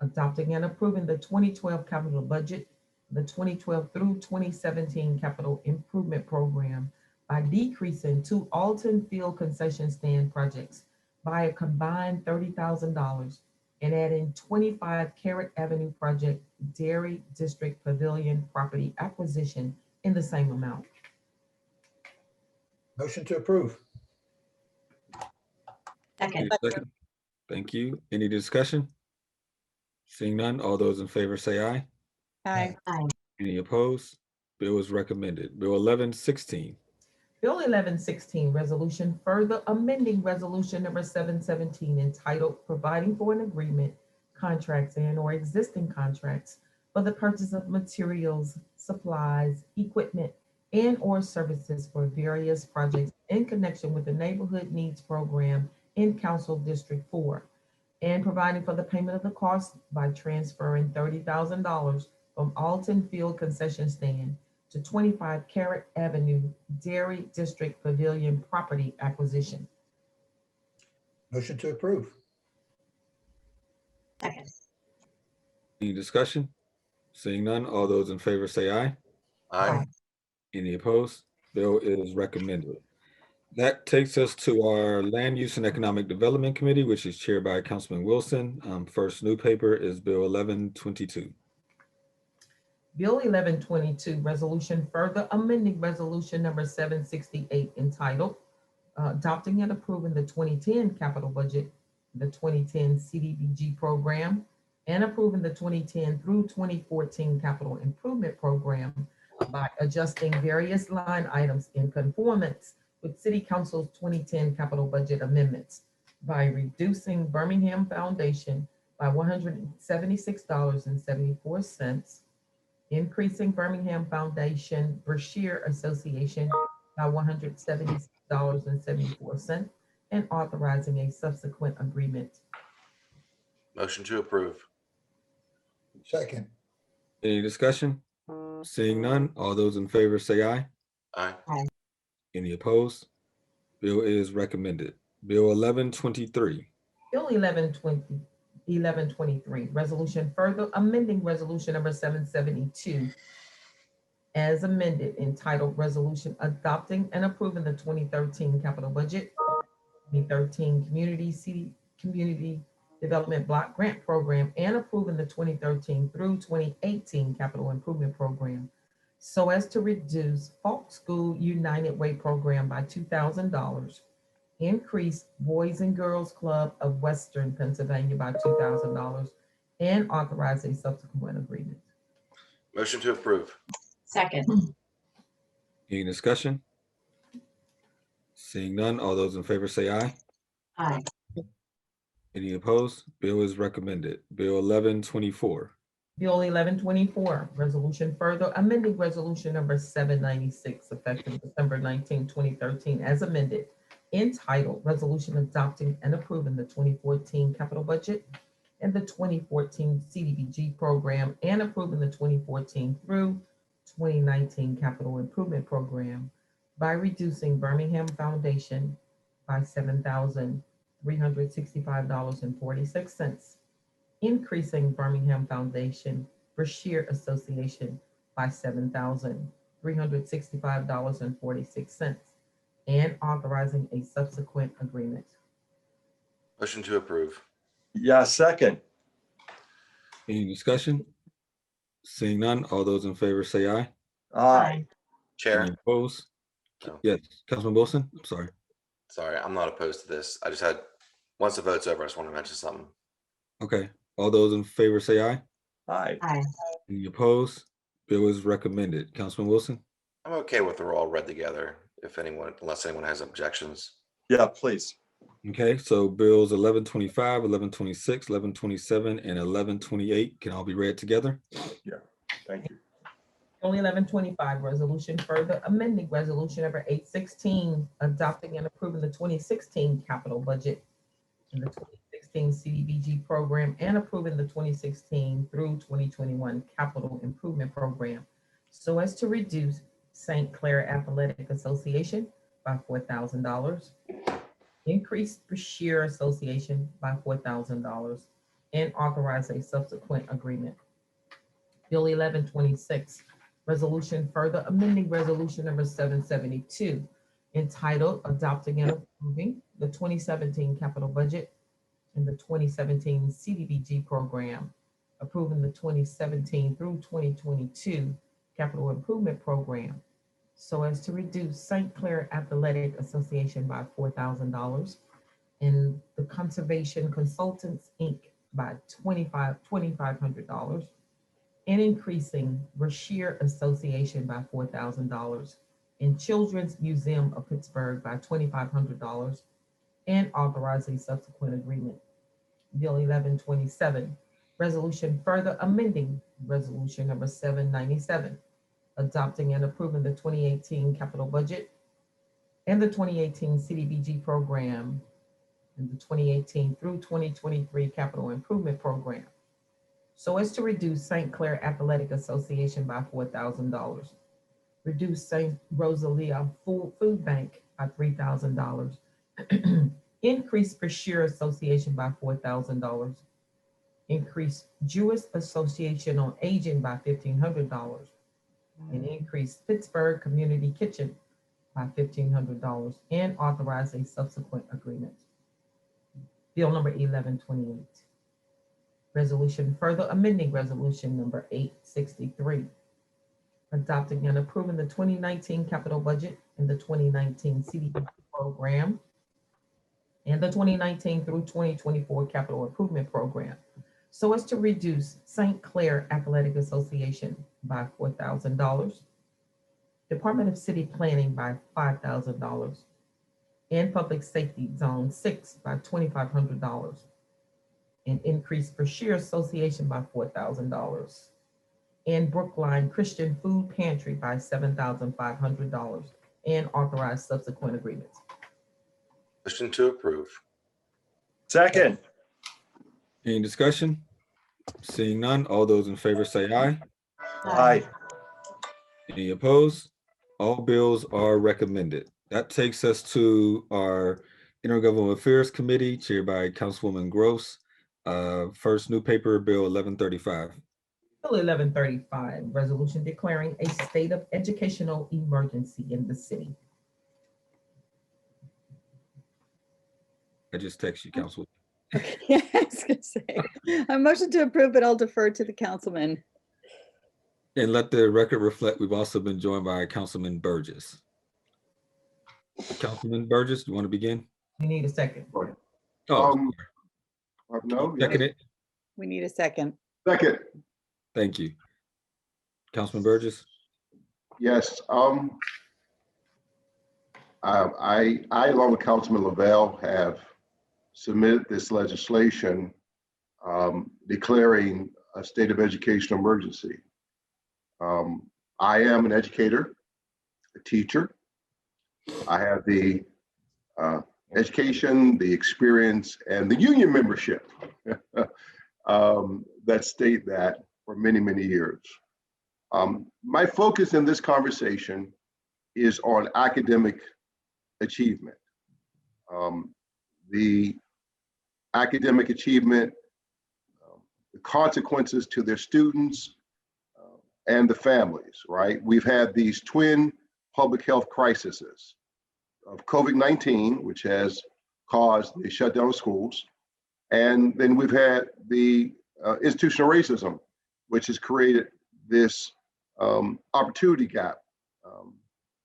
Adopting and Approving the 2012 Capital Budget, the 2012 through 2017 Capital Improvement Program by decreasing two Alton Field concession stand projects by a combined $30,000 and adding 25 Carrot Avenue Project Dairy District Pavilion property acquisition in the same amount. Motion to approve. Second. Second. Thank you. Any discussion? Seeing none, all those in favor say aye. Aye. Any opposed? Bill is recommended. Bill 1116. Bill 1116, resolution further amending resolution number 717 entitled Providing for an Agreement, Contracts and/or Existing Contracts for the Purchase of Materials, Supplies, Equipment, and/or Services for various projects in connection with the Neighborhood Needs Program in Council District 4, and providing for the payment of the cost by transferring $30,000 from Alton Field concession stand to 25 Carrot Avenue Dairy District Pavilion property acquisition. Motion to approve. Second. Any discussion? Seeing none, all those in favor say aye. Aye. Any opposed? Bill is recommended. That takes us to our Land Use and Economic Development Committee, which is chaired by Councilman Wilson. First new paper is Bill 1122. Bill 1122, resolution further amending resolution number 768 entitled Adopting and Approving the 2010 Capital Budget, the 2010 CDBG Program, and approving the 2010 through 2014 Capital Improvement Program by adjusting various line items in conformance with City Council's 2010 capital budget amendments by reducing Birmingham Foundation by $176.74, increasing Birmingham Foundation Brashear Association by $176.74, and authorizing a subsequent agreement. Motion to approve. Second. Any discussion? Seeing none, all those in favor say aye. Aye. Any opposed? Bill is recommended. Bill 1123. Bill 1123, resolution further amending resolution number 772 as amended entitled Resolution Adopting and Approving the 2013 Capital Budget, 2013 Community Development Block Grant Program, and approving the 2013 through 2018 Capital Improvement Program so as to reduce Falk School United Way Program by $2,000, increase Boys and Girls Club of Western Pennsylvania by $2,000, and authorize a subsequent agreement. Motion to approve. Second. Any discussion? Seeing none, all those in favor say aye. Aye. Any opposed? Bill is recommended. Bill 1124. Bill 1124, resolution further amending resolution number 796 effective December 19, 2013 as amended entitled Resolution Adopting and Approving the 2014 Capital Budget and the 2014 CDBG Program and approving the 2014 through 2019 Capital Improvement Program by reducing Birmingham Foundation by $7,365.46, increasing Birmingham Foundation Brashear Association by $7,365.46, and authorizing a subsequent agreement. Motion to approve. Yeah, second. Any discussion? Seeing none, all those in favor say aye. Aye. Chair. Any opposed? No. Yes, Councilman Wilson, I'm sorry. Sorry, I'm not opposed to this. I just had, once the vote's over, I just want to mention something. Okay, all those in favor say aye. Aye. Aye. Any opposed? Bill is recommended. Councilman Wilson? I'm okay with they're all read together if anyone, unless anyone has objections. Yeah, please. Okay, so bills 1125, 1126, 1127, and 1128 can all be read together. Yeah, thank you. Only 1125, resolution further amending resolution number 816, adopting and approving the 2016 capital budget and the 2016 CDBG program and approving the 2016 through 2021 capital improvement program so as to reduce St. Clair Athletic Association by $4,000, increase Brashear Association by $4,000, and authorize a subsequent agreement. Bill 1126, resolution further amending resolution number 772, entitled Adopting and Approving the 2017 Capital Budget and the 2017 CDBG Program, approving the 2017 through 2022 Capital Improvement Program, so as to reduce St. Clair Athletic Association by $4,000 and the Conservation Consultants, Inc. by $2,500, and increasing Brashear Association by $4,000 and Children's Museum of Pittsburgh by $2,500 and authorize a subsequent agreement. Bill 1127, resolution further amending resolution number 797, adopting and approving the 2018 capital budget and the 2018 CDBG program and the 2018 through 2023 capital improvement program, so as to reduce St. Clair Athletic Association by $4,000, reduce St. Rosalia Food Bank by $3,000, increase Brashear Association by $4,000, increase Jewish Association on Aging by $1,500, and increase Pittsburgh Community Kitchen by $1,500, and authorize a subsequent agreement. Bill number 1128. Resolution further amending resolution number 863, adopting and approving the 2019 capital budget and the 2019 CDBG program and the 2019 through 2024 capital improvement program, so as to reduce St. Clair Athletic Association by $4,000, Department of City Planning by $5,000, and Public Safety Zone 6 by $2,500, and increase Brashear Association by $4,000, and Brookline Christian Food Pantry by $7,500, and authorize subsequent agreements. Motion to approve. Second. Any discussion? Seeing none, all those in favor say aye. Aye. Any opposed? All bills are recommended. That takes us to our Intergovernmental Affairs Committee, chaired by Councilwoman Gross. First new paper, Bill 1135. Bill 1135, resolution declaring a state of educational emergency in the city. I just text you, Council. Yeah, I was gonna say, a motion to approve, but I'll defer to the councilman. And let the record reflect, we've also been joined by Councilman Burgess. Councilman Burgess, do you want to begin? You need a second. Oh, No. second it. We need a second. Second. Thank you. Councilman Burgess. Yes. I along with Councilman Lavelle have submitted this legislation declaring a state of educational emergency. I am an educator, a teacher. I have the education, the experience, and the union membership that state that for many, many years. My focus in this conversation is on academic achievement. The academic achievement, the consequences to their students and the families, right? We've had these twin public health crises of COVID-19, which has caused the shutdown of schools. And then we've had the institutional racism, which has created this opportunity gap,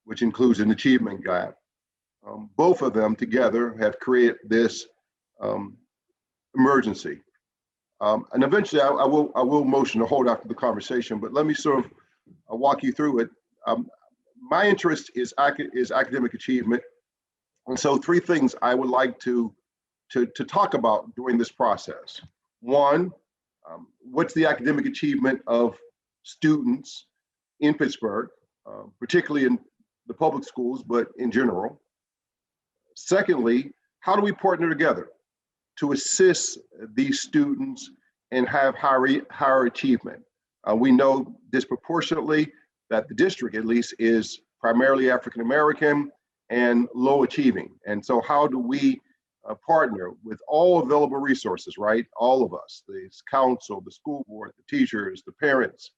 which includes an achievement gap. Both of them together have created this emergency. And eventually I will motion to hold after the conversation, but let me sort of walk you through it. My interest is academic achievement. And so three things I would like to to talk about during this process. One, what's the academic achievement of students in Pittsburgh, particularly in the public schools, but in general? Secondly, how do we partner together to assist these students and have higher achievement? We know disproportionately that the district, at least, is primarily African American and low achieving. And so how do we partner with all available resources, right? All of us, the council, the school board, the teachers, the parents,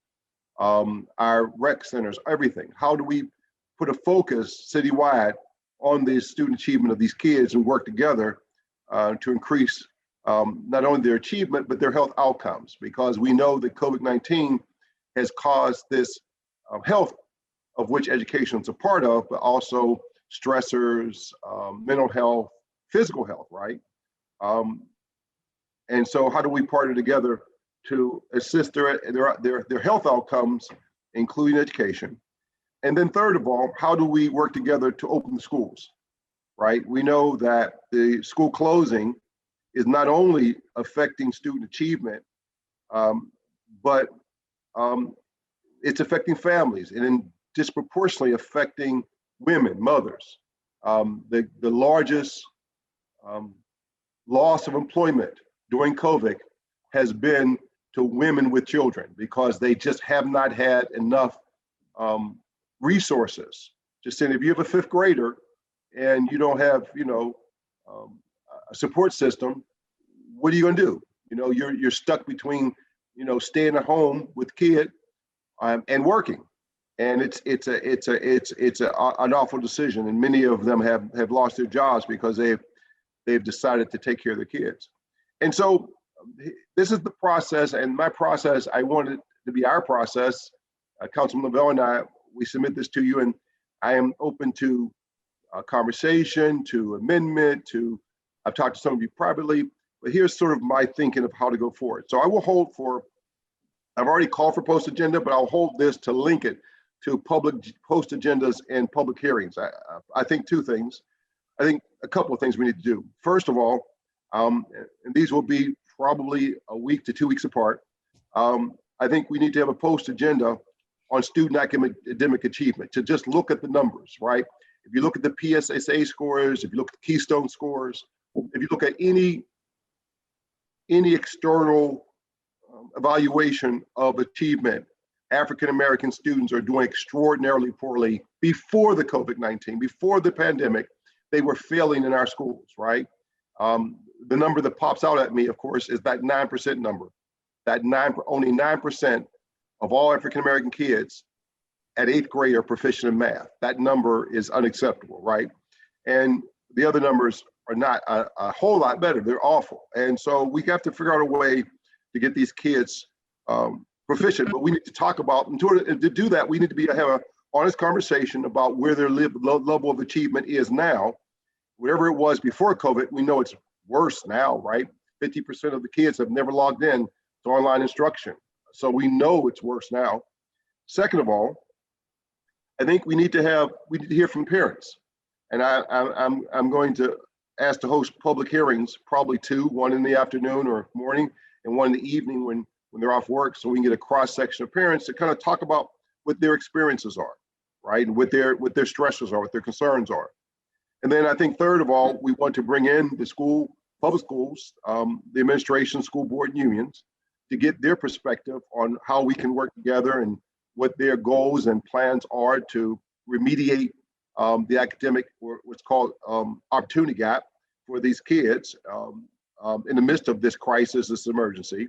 our rec centers, everything. How do we put a focus citywide on the student achievement of these kids and work together to increase not only their achievement, but their health outcomes? Because we know that COVID-19 has caused this health, of which education is a part of, but also stressors, mental health, physical health, right? And so how do we partner together to assist their health outcomes, including education? And then third of all, how do we work together to open the schools, right? We know that the school closing is not only affecting student achievement, but it's affecting families and then disproportionately affecting women, mothers. The largest loss of employment during COVID has been to women with children because they just have not had enough resources. Just saying, if you have a fifth grader and you don't have, a support system, what are you going to do? You're stuck between, staying at home with kid and working, and it's an awful decision. And many of them have lost their jobs because they've decided to take care of their kids. And so this is the process, and my process. I want it to be our process. Councilman Lavelle and I, we submit this to you, and I am open to a conversation, to amendment, I've talked to some of you privately, but here's sort of my thinking of how to go forward. So I will hold I've already called for post agenda, but I'll hold this to link it to public post agendas and public hearings. I think two things. I think a couple of things we need to do. First of all, and these will be probably a week to 2 weeks apart. I think we need to have a post agenda on student academic achievement to just look at the numbers, right? If you look at the PSSA scores, if you look at the Keystone scores, if you look at any external evaluation of achievement, African-American students are doing extraordinarily poorly before the COVID-19, before the pandemic. They were failing in our schools, right? The number that pops out at me, of course, is that 9% number. Only 9% of all African-American kids at 8th grade are proficient in math. That number is unacceptable, right? And the other numbers are not a whole lot better. They're awful. And so we have to figure out a way to get these kids proficient, but we need to talk about, in order to do that, we need to have an honest conversation about where their level of achievement is now. Whatever it was before COVID, we know it's worse now, right? 50% of the kids have never logged in to online instruction. So we know it's worse now. Second of all, I think we need to hear from parents. And I'm going to ask to host public hearings, probably two, one in the afternoon or morning and one in the evening when they're off work, so we can get a cross section of parents to kind of talk about what their experiences are, right? And what their stressors are, what their concerns are. And then I think third of all, we want to bring in the public schools, the administration, school board and unions to get their perspective on how we can work together and what their goals and plans are to remediate the academic, or what's called opportunity gap for these kids in the midst of this crisis, this emergency.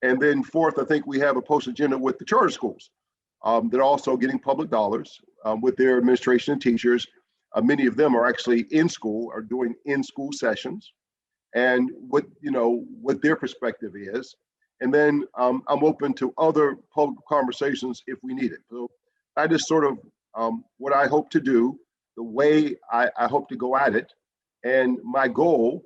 And then fourth, I think we have a post agenda with the charter schools that are also getting public dollars with their administration and teachers. Many of them are actually in school, are doing in-school sessions, and what their perspective is. And then I'm open to other public conversations if we need it. So that is sort of what I hope to do, the way I hope to go at it. And my goal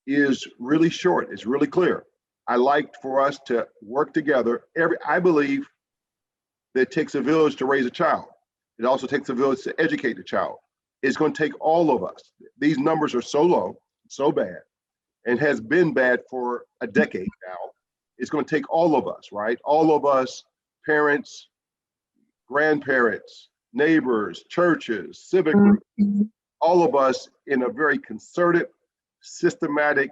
is really short, it's really clear. I like for us to work together. I believe that it takes a village to raise a child. It also takes a village to educate the child. It's going to take all of us. These numbers are so low, so bad. and has been bad for a decade now. It's going to take all of us, right? All of us, parents, grandparents, neighbors, churches, civic groups, all of us in a very concerted, systematic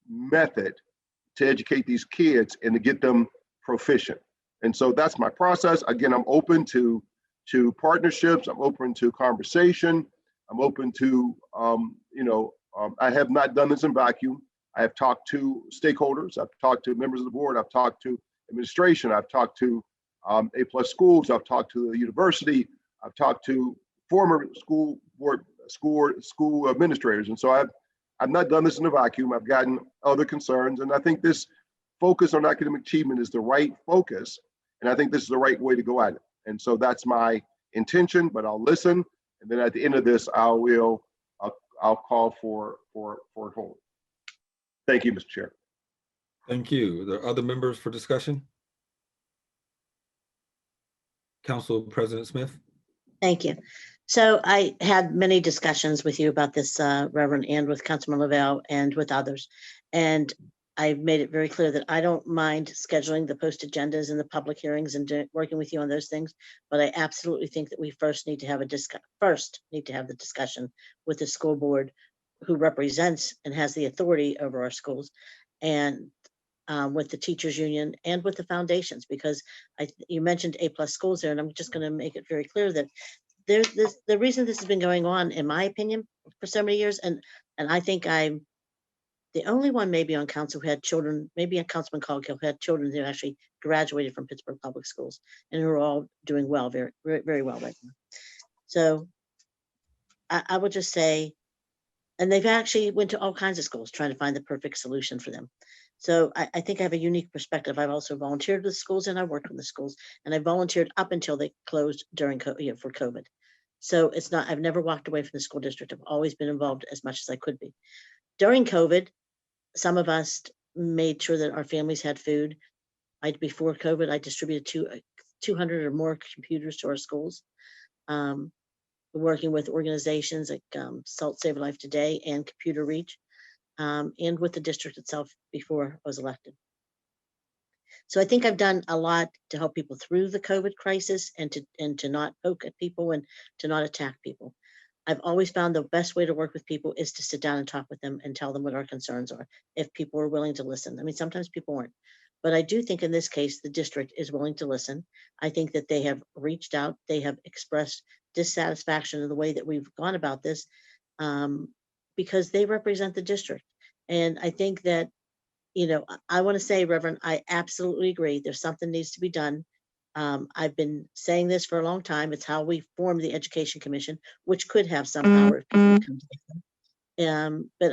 method to educate these kids and to get them proficient. And so that's my process. Again, I'm open to partnerships. I'm open to conversation. I'm open to, I have not done this in vacuum. I have talked to stakeholders. I've talked to members of the board. I've talked to administration. I've talked to A+ schools. I've talked to the university. I've talked to former school administrators. And so I've not done this in a vacuum. I've gotten other concerns. And I think this focus on academic achievement is the right focus. And I think this is the right way to go at it. And so that's my intention, but I'll listen. And then at the end of this, I'll call for a hold. Thank you, Mr. Chair. Thank you. Are there other members for discussion? Council President Smith. Thank you. So I had many discussions with you about this, Reverend, and with Councilman Lavelle and with others. And I've made it very clear that I don't mind scheduling the post agendas and the public hearings and working with you on those things. But I absolutely think that we first need to have the discussion with the school board, who represents and has the authority over our schools, and with the teachers union and with the foundations, because you mentioned A+ schools there, and I'm just going to make it very clear that the reason this has been going on, in my opinion, for so many years, and I think I'm the only one maybe on council who had children, maybe a Councilman Coghill, who had children who actually graduated from Pittsburgh Public Schools and who are all doing well, very, very well right now. So I would just say, and they've actually went to all kinds of schools trying to find the perfect solution for them. So I think I have a unique perspective. I've also volunteered with schools and I worked with the schools, and I volunteered up until they closed for COVID. So it's not, I've never walked away from the school district. I've always been involved as much as I could be. During COVID, some of us made sure that our families had food. Before COVID, I distributed 200 or more computers to our schools. Working with organizations like Salt Save Life Today and Computer Reach, and with the district itself before I was elected. So I think I've done a lot to help people through the COVID crisis and to not poke at people and to not attack people. I've always found the best way to work with people is to sit down and talk with them and tell them what our concerns are, if people are willing to listen. I mean, sometimes people aren't, but I do think in this case, the district is willing to listen. I think that they have reached out, they have expressed dissatisfaction in the way that we've gone about this, because they represent the district. And I think that, I want to say, Reverend, I absolutely agree. There's something needs to be done. I've been saying this for a long time. It's how we formed the Education Commission, which could have some power if people come together. But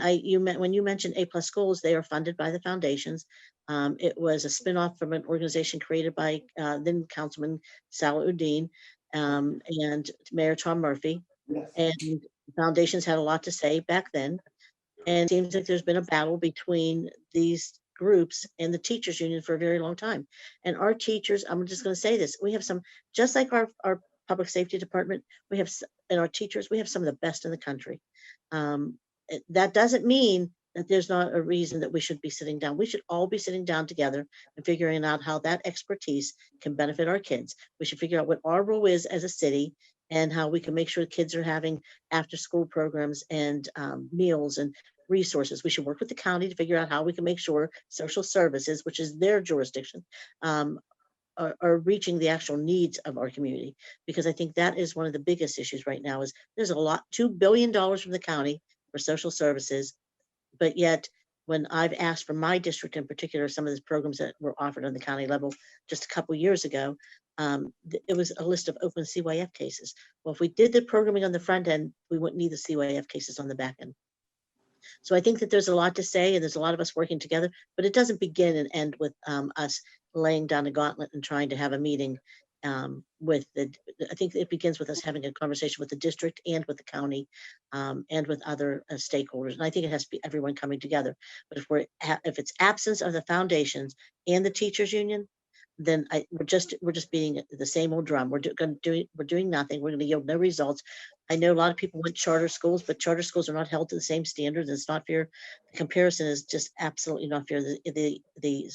when you mentioned A+ schools, they are funded by the foundations. It was a spinoff from an organization created by then Councilman Salahuddin and Mayor Tom Murphy. And foundations had a lot to say back then. And it seems like there's been a battle between these groups and the teachers union for a very long time. And our teachers, I'm just going to say this, we have some, just like our public safety department, and our teachers, we have some of the best in the country. That doesn't mean that there's not a reason that we should be sitting down. We should all be sitting down together and figuring out how that expertise can benefit our kids. We should figure out what our role is as a city and how we can make sure kids are having after school programs and meals and resources. We should work with the county to figure out how we can make sure social services, which is their jurisdiction, are reaching the actual needs of our community. Because I think that is one of the biggest issues right now is there's $2 billion from the county for social services. But yet, when I've asked for my district in particular, some of the programs that were offered on the county level just a couple of years ago, it was a list of open CYF cases. Well, if we did the programming on the front end, we wouldn't need the CYF cases on the back end. So I think that there's a lot to say, and there's a lot of us working together, but it doesn't begin and end with us laying down a gauntlet and trying to have a meeting I think it begins with us having a conversation with the district and with the county and with other stakeholders. And I think it has to be everyone coming together. But if it's absence of the foundations and the teachers union, then we're just beating the same old drum. We're doing nothing. We're going to yield no results. I know a lot of people want charter schools, but charter schools are not held to the same standards. It's not fair. The comparison is just absolutely not fair. The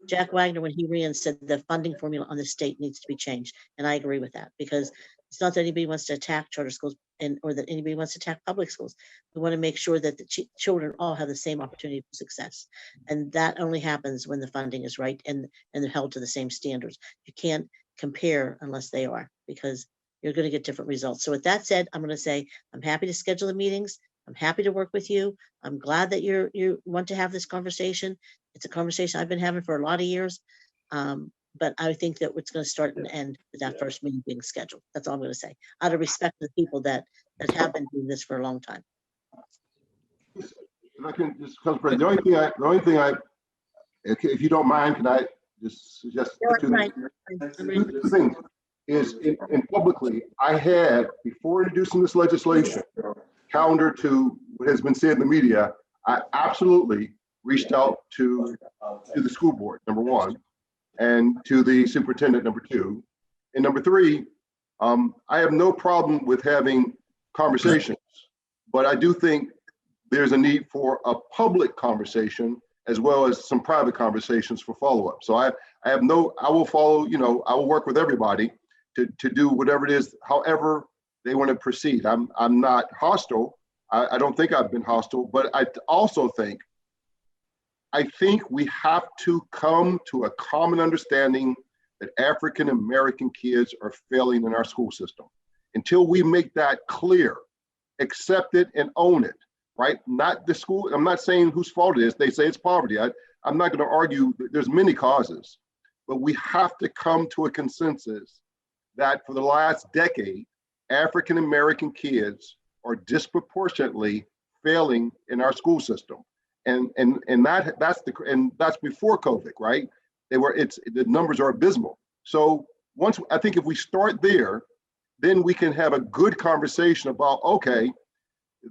Jack Wagner, when he ran, said the funding formula on the state needs to be changed, and I agree with that, because it's not that anybody wants to attack charter schools or that anybody wants to attack public schools. We want to make sure that the children all have the same opportunity for success, and that only happens when the funding is right and they're held to the same standards. You can't compare unless they are, because you're going to get different results. So with that said, I'm going to say I'm happy to schedule the meetings. I'm happy to work with you. I'm glad that you want to have this conversation. It's a conversation I've been having for a lot of years. But I think that it's going to start and end with that first meeting being scheduled. That's all I'm going to say, out of respect to the people that have been doing this for a long time. If I can just, the only thing I, if you don't mind, can I just suggest two things? Is in publicly, I had, before introducing this legislation, counter to what has been said in the media, I absolutely reached out to the school board, number one, and to the superintendent, number two. And number three, I have no problem with having conversations, but I do think there's a need for a public conversation as well as some private conversations for follow-up. So I will follow, I will work with everybody to do whatever it is, however they want to proceed. I'm not hostile. I don't think I've been hostile, but I also think we have to come to a common understanding that African American kids are failing in our school system. Until we make that clear, accept it and own it, right? Not the school. I'm not saying whose fault it is. They say it's poverty. I'm not going to argue. There's many causes, but we have to come to a consensus that for the last decade, African American kids are disproportionately failing in our school system, and that's before COVID, right? The numbers are abysmal. So I think if we start there, then we can have a good conversation about, okay,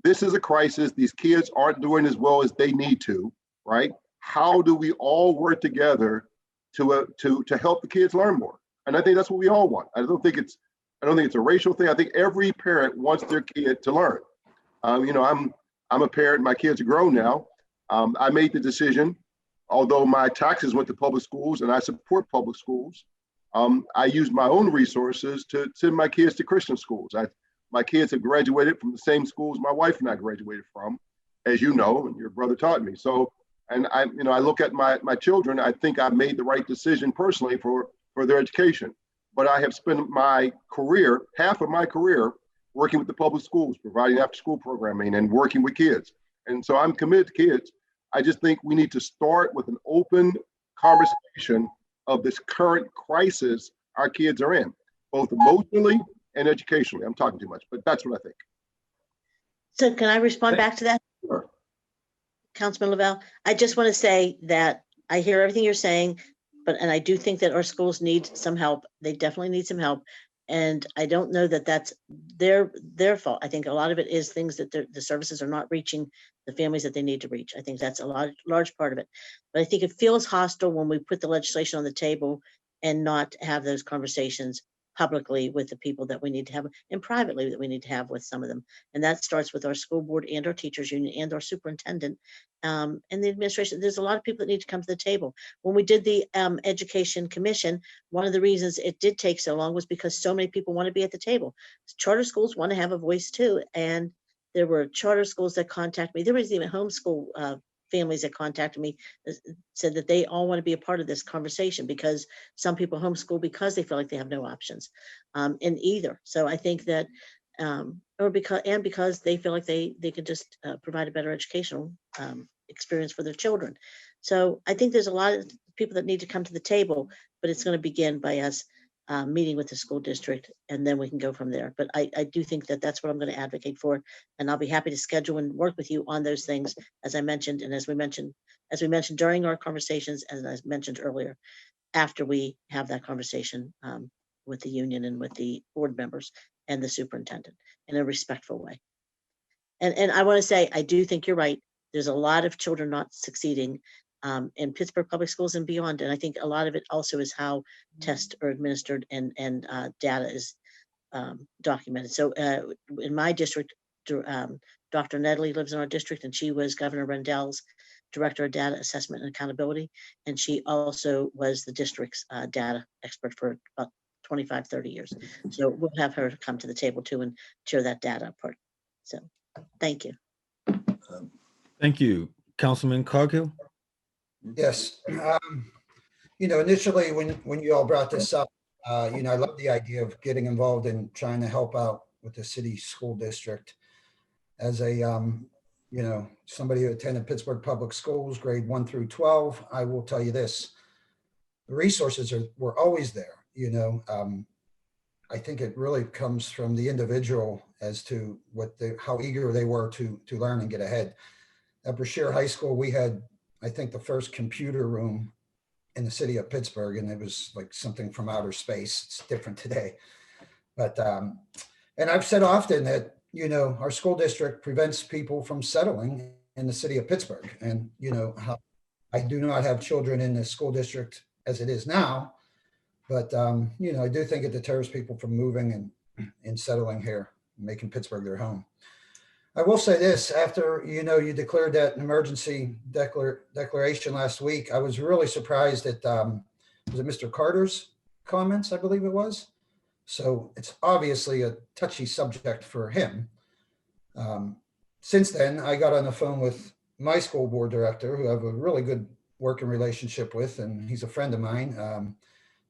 this is a crisis. These kids aren't doing as well as they need to, right? How do we all work together to help the kids learn more? And I think that's what we all want. I don't think it's a racial thing. I think every parent wants their kid to learn. I'm a parent. My kids are grown now. I made the decision, although my taxes went to public schools and I support public schools. I used my own resources to send my kids to Christian schools. My kids have graduated from the same schools my wife and I graduated from, as you know, and your brother taught me. So, and I look at my children. I think I made the right decision personally for their education. But I have spent my career, half of my career, working with the public schools, providing after-school programming and working with kids. And so I'm committed to kids. I just think we need to start with an open conversation of this current crisis our kids are in, both emotionally and educationally. I'm talking too much, but that's what I think. So can I respond back to that? Sure. Councilman Lavelle, I just want to say that I hear everything you're saying, and I do think that our schools need some help. They definitely need some help. And I don't know that that's their fault. I think a lot of it is things that the services are not reaching the families that they need to reach. I think that's a large part of it. But I think it feels hostile when we put the legislation on the table and not have those conversations publicly with the people that we need to have, and privately that we need to have with some of them. And that starts with our school board and our teachers union and our superintendent and the administration. There's a lot of people that need to come to the table. When we did the education commission, one of the reasons it did take so long was because so many people want to be at the table. Charter schools want to have a voice too. And there were charter schools that contacted me. There was even homeschool families that contacted me, said that they all want to be a part of this conversation because some people homeschool because they feel like they have no options in either. So I think that, because they feel like they could just provide a better educational experience for their children. So I think there's a lot of people that need to come to the table, but it's going to begin by us meeting with the school district, and then we can go from there. But I do think that that's what I'm going to advocate for, and I'll be happy to schedule and work with you on those things, as I mentioned, and as we mentioned during our conversations, as I mentioned earlier, after we have that conversation with the union and with the board members and the superintendent in a respectful way. And I want to say, I do think you're right. There's a lot of children not succeeding in Pittsburgh Public Schools and beyond. And I think a lot of it also is how tests are administered and data is documented. So in my district, Dr. Nedley lives in our district, and she was Governor Rendell's Director of Data Assessment and Accountability. And she also was the district's data expert for about 25, 30 years. So we'll have her come to the table too and share that data apart. So thank you. Thank you. Councilman Coghill? Yes. Initially when you all brought this up, I love the idea of getting involved in trying to help out with the city school district. As a, somebody who attended Pittsburgh Public Schools, grade 1 through 12, I will tell you this, the resources were always there. I think it really comes from the individual as to how eager they were to learn and get ahead. At Brashear High School, we had, I think, the first computer room in the city of Pittsburgh, and it was like something from outer space. It's different today. But, and I've said often that, our school district prevents people from settling in the city of Pittsburgh. And, how I do not have children in the school district as it is now, but, I do think it deters people from moving and settling here, making Pittsburgh their home. I will say this, after, you declared that emergency declaration last week, I was really surprised at, was it Mr. Carter's comments, I believe it was. So it's obviously a touchy subject for him. Since then, I got on the phone with my school board director, who I have a really good working relationship with, and he's a friend of mine.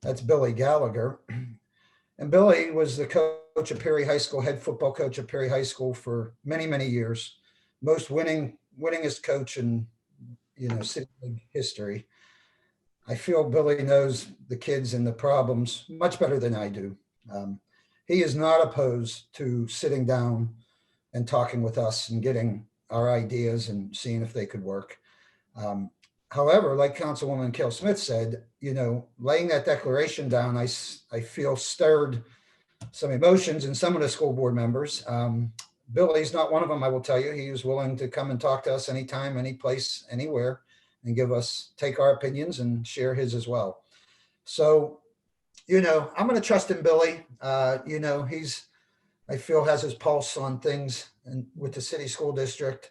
That's Billy Gallagher. And Billy was the coach at Perry High School, head football coach at Perry High School for many, many years. Most winningest coach in, city league history. I feel Billy knows the kids and the problems much better than I do. He is not opposed to sitting down and talking with us and getting our ideas and seeing if they could work. However, like Councilwoman Kell Smith said, laying that declaration down, I feel stirred some emotions in some of the school board members. Billy's not one of them, I will tell you. He was willing to come and talk to us anytime, any place, anywhere, and take our opinions and share his as well. So, I'm going to trust in Billy. He's, I feel, has his pulse on things and with the city school district.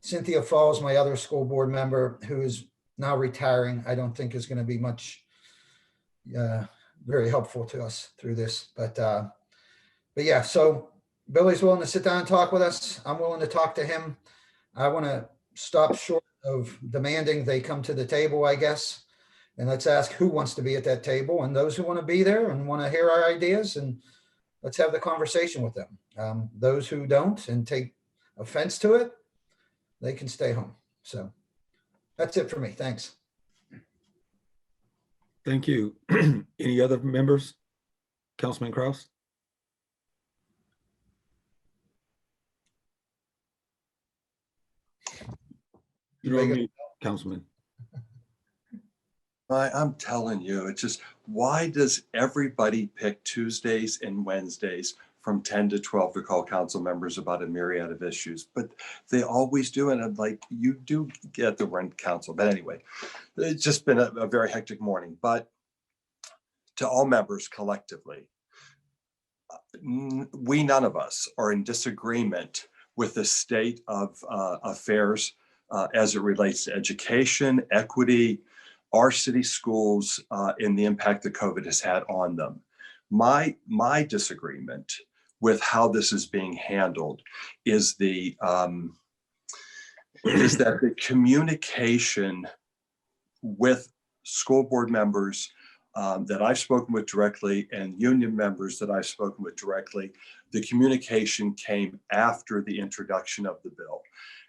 Cynthia Falls, my other school board member, who is now retiring, I don't think is going to be much very helpful to us through this. But yeah, so Billy's willing to sit down and talk with us. I'm willing to talk to him. I want to stop short of demanding they come to the table, I guess. And let's ask who wants to be at that table, and those who want to be there and want to hear our ideas, and let's have the conversation with them. Those who don't and take offense to it, they can stay home. So that's it for me. Thanks. Thank you. Any other members? Councilman Kraus? You're on mute, Councilman. I'm telling you, it's just, why does everybody pick Tuesdays and Wednesdays from 10 to 12 to call council members about a myriad of issues? But they always do. And I'm like, you do get the rent council. But anyway, it's just been a very hectic morning. But to all members collectively, none of us are in disagreement with the state of affairs as it relates to education, equity, our city schools, and the impact that COVID has had on them. My disagreement with how this is being handled is that the communication with school board members that I've spoken with directly and union members that I've spoken with directly, the communication came after the introduction of the bill.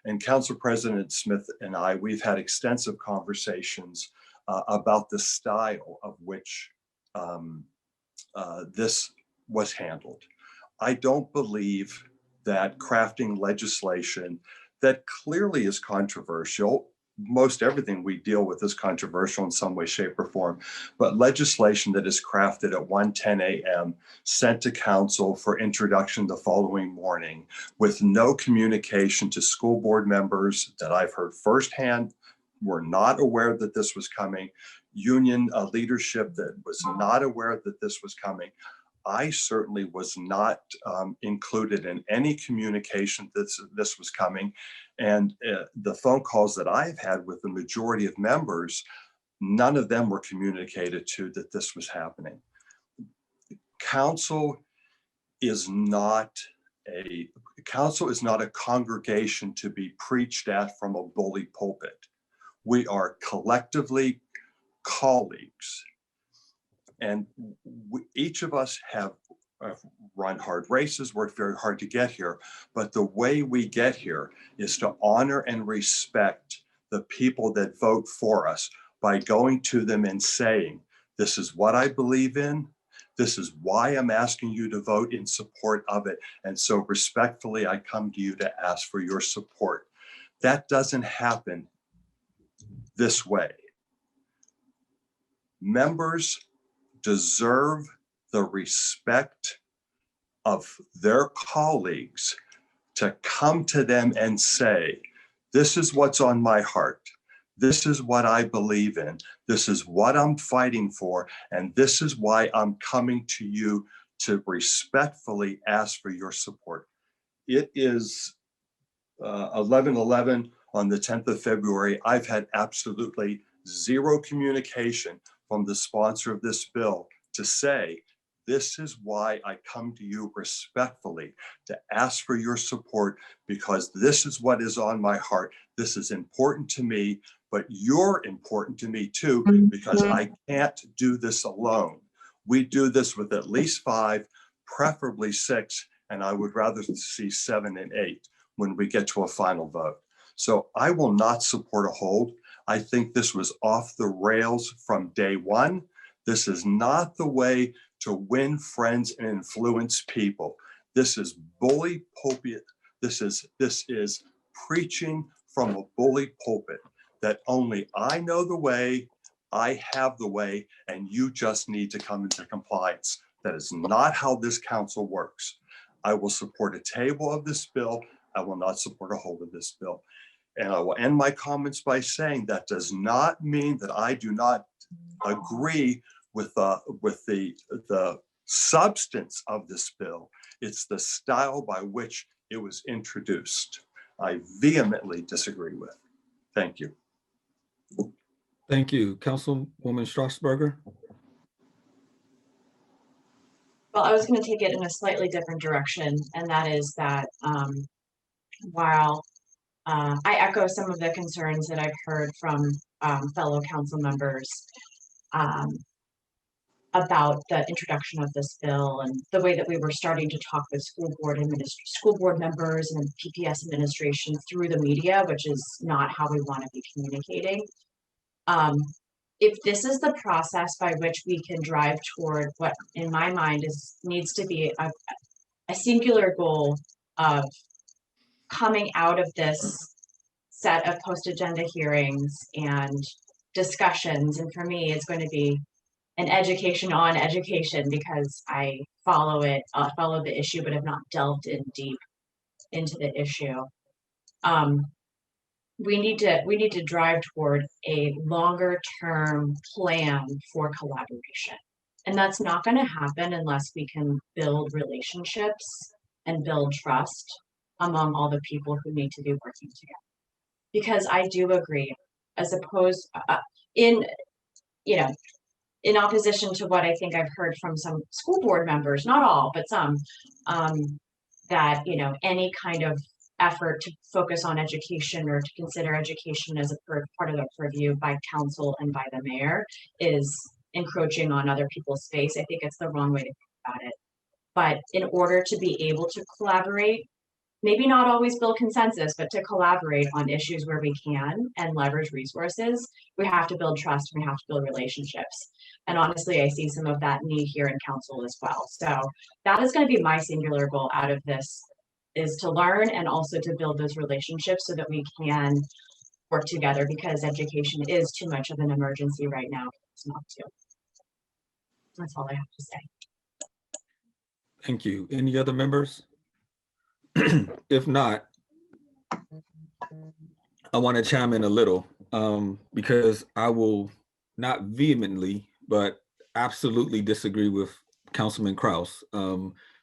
And Council President Smith and I, we've had extensive conversations about the style of which this was handled. I don't believe that crafting legislation that clearly is controversial, most everything we deal with is controversial in some way, shape, or form, but legislation that is crafted at 1:10 a.m., sent to council for introduction the following morning with no communication to school board members that I've heard firsthand, were not aware that this was coming, union leadership that was not aware that this was coming. I certainly was not included in any communication that this was coming. And the phone calls that I've had with the majority of members, none of them were communicated to that this was happening. Council is not a congregation to be preached at from a bully pulpit. We are collectively colleagues. And each of us have run hard races, worked very hard to get here. But the way we get here is to honor and respect the people that vote for us by going to them and saying, this is what I believe in. This is why I'm asking you to vote in support of it. And so respectfully, I come to you to ask for your support. That doesn't happen this way. Members deserve the respect of their colleagues to come to them and say, this is what's on my heart. This is what I believe in. This is what I'm fighting for. And this is why I'm coming to you to respectfully ask for your support. It is 11/11 on the 10th of February. I've had absolutely zero communication from the sponsor of this bill to say, this is why I come to you respectfully to ask for your support, because this is what is on my heart. This is important to me, but you're important to me too, because I can't do this alone. We do this with at least 5, preferably 6, and I would rather see 7 and 8 when we get to a final vote. So I will not support a hold. I think this was off the rails from day one. This is not the way to win friends and influence people. This is bully pulpit. This is preaching from a bully pulpit that only I know the way, I have the way, and you just need to come into compliance. That is not how this council works. I will support a table of this bill. I will not support a hold of this bill. And I will end my comments by saying that does not mean that I do not agree with the substance of this bill. It's the style by which it was introduced. I vehemently disagree with. Thank you. Thank you. Councilwoman Strasburger. Well, I was going to take it in a slightly different direction, and that is that while I echo some of the concerns that I've heard from fellow council members about the introduction of this bill and the way that we were starting to talk with school board members and PPS administration through the media, which is not how we want to be communicating. If this is the process by which we can drive toward what, in my mind, needs to be a singular goal of coming out of this set of post-agenda hearings and discussions, and for me, it's going to be an education on education, because I follow the issue, but have not delved in deep into the issue. We need to drive toward a longer term plan for collaboration. And that's not going to happen unless we can build relationships and build trust among all the people who need to be working together. Because I do agree, as opposed in opposition to what I think I've heard from some school board members, not all, but some, that any kind of effort to focus on education or to consider education as a part of the purview by council and by the mayor is encroaching on other people's space. I think it's the wrong way to think about it. But in order to be able to collaborate, maybe not always build consensus, but to collaborate on issues where we can and leverage resources, we have to build trust, and we have to build relationships. And honestly, I see some of that need here in council as well. So that is going to be my singular goal out of this, is to learn and also to build those relationships so that we can work together, because education is too much of an emergency right now. It's not to. That's all I have to say. Thank you. Any other members? If not, I want to chime in a little. because I will not vehemently, but absolutely disagree with Councilman Kraus,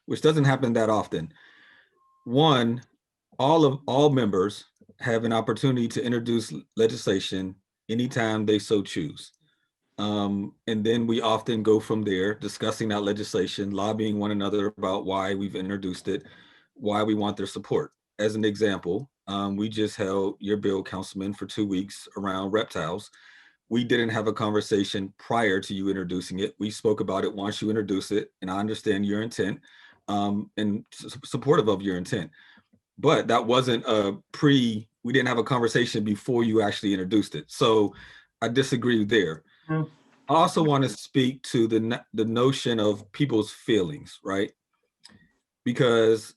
which doesn't happen that often. One, all members have an opportunity to introduce legislation anytime they so choose. And then we often go from there, discussing that legislation, lobbying one another about why we've introduced it, why we want their support. As an example, we just held your bill, Councilman, for 2 weeks around reptiles. We didn't have a conversation prior to you introducing it. We spoke about it once you introduce it, and I understand your intent, and supportive of your intent. But that wasn't we didn't have a conversation before you actually introduced it. So I disagree there. I also want to speak to the notion of people's feelings, right? Because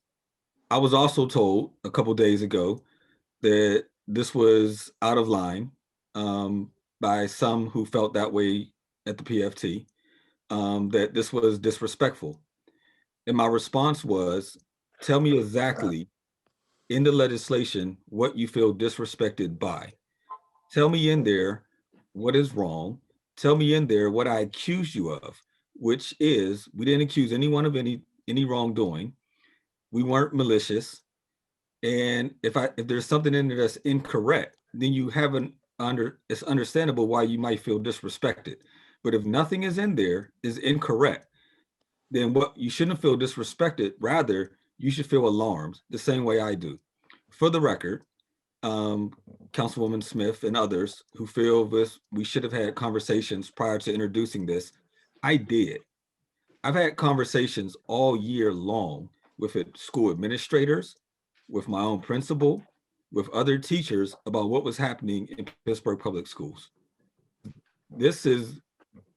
I was also told a couple days ago that this was out of line, by some who felt that way at the PFT, that this was disrespectful. And my response was, tell me exactly in the legislation what you feel disrespected by. Tell me in there what is wrong. Tell me in there what I accuse you of, which is we didn't accuse anyone of any wrongdoing. We weren't malicious. And if there's something in there that's incorrect, then you haven't it's understandable why you might feel disrespected. But if nothing is in there is incorrect, then what you shouldn't feel disrespected, rather you should feel alarmed the same way I do. For the record, Councilwoman Smith and others who feel this, we should have had conversations prior to introducing this. I did. I've had conversations all year long with school administrators, with my own principal, with other teachers about what was happening in Pittsburgh Public Schools. This is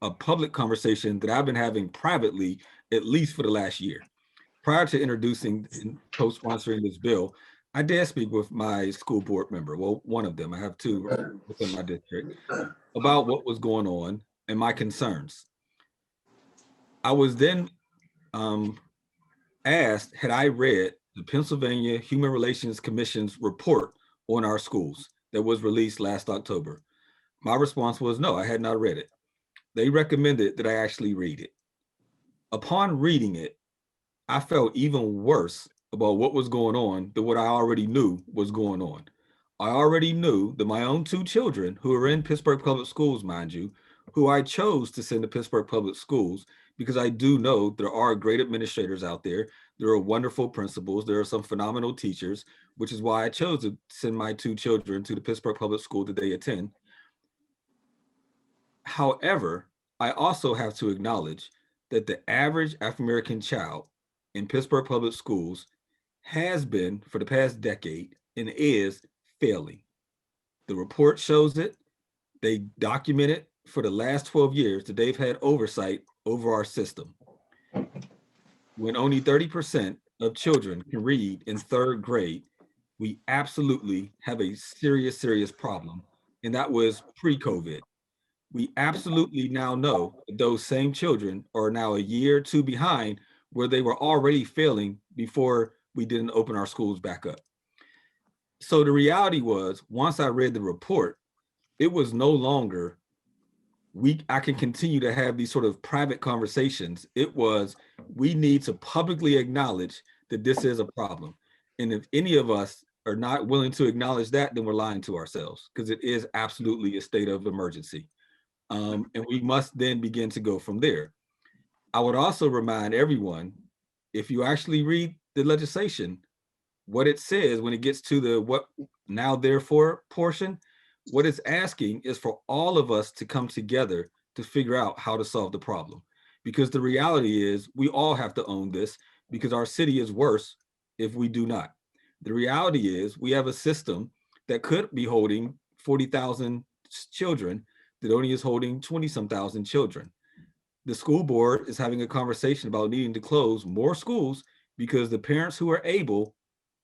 a public conversation that I've been having privately, at least for the last year. Prior to introducing and co-sponsoring this bill, I did speak with my school board member, well, one of them, I have two within my district, about what was going on and my concerns. I was then asked, had I read the Pennsylvania Human Relations Commission's report on our schools that was released last October? My response was no, I had not read it. They recommended that I actually read it. Upon reading it, I felt even worse about what was going on than what I already knew was going on. I already knew that my own two children, who are in Pittsburgh Public Schools, mind you, who I chose to send to Pittsburgh Public Schools because I do know there are great administrators out there. There are wonderful principals. There are some phenomenal teachers, which is why I chose to send my two children to the Pittsburgh Public School that they attend. However, I also have to acknowledge that the average African-American child in Pittsburgh Public Schools has been for the past decade and is failing. The report shows it. They document it for the last 12 years that they've had oversight over our system. When only 30% of children can read in 3rd grade, we absolutely have a serious, serious problem. And that was pre-COVID. We absolutely now know that those same children are now a year or two behind where they were already failing before we didn't open our schools back up. So the reality was, once I read the report, it was no longer I can continue to have these sort of private conversations. It was, we need to publicly acknowledge that this is a problem. And if any of us are not willing to acknowledge that, then we're lying to ourselves, because it is absolutely a state of emergency. And we must then begin to go from there. I would also remind everyone, if you actually read the legislation, what it says when it gets to the what now therefore portion, what it's asking is for all of us to come together to figure out how to solve the problem. Because the reality is we all have to own this, because our city is worse if we do not. The reality is we have a system that could be holding 40,000 children that only is holding 20-some thousand children. The school board is having a conversation about needing to close more schools because the parents who are able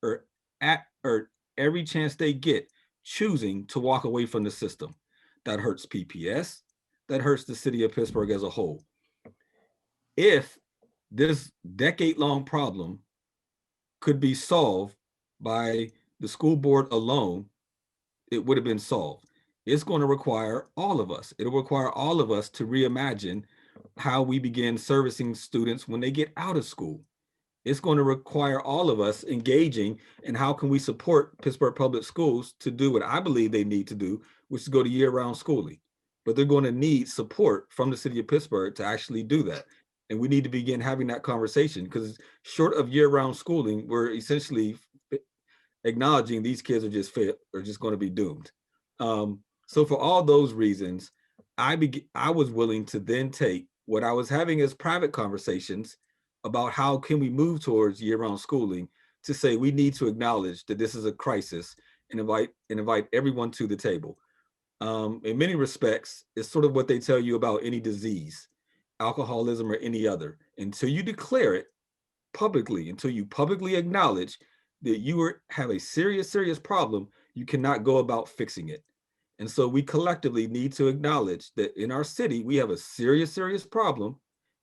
are every chance they get choosing to walk away from the system. That hurts PPS, that hurts the city of Pittsburgh as a whole. If this decade-long problem could be solved by the school board alone, it would have been solved. It's going to require all of us. It'll require all of us to reimagine how we begin servicing students when they get out of school. It's going to require all of us engaging in how can we support Pittsburgh Public Schools to do what I believe they need to do, which is go to year-round schooling. But they're going to need support from the city of Pittsburgh to actually do that. And we need to begin having that conversation, because short of year-round schooling, we're essentially acknowledging these kids are just going to be doomed. So for all those reasons, I was willing to then take what I was having as private conversations about how can we move towards year-round schooling, to say we need to acknowledge that this is a crisis and invite everyone to the table. In many respects, it's sort of what they tell you about any disease, alcoholism or any other. Until you declare it publicly, until you publicly acknowledge that you have a serious problem, you cannot go about fixing it. And so we collectively need to acknowledge that in our city, we have a serious problem,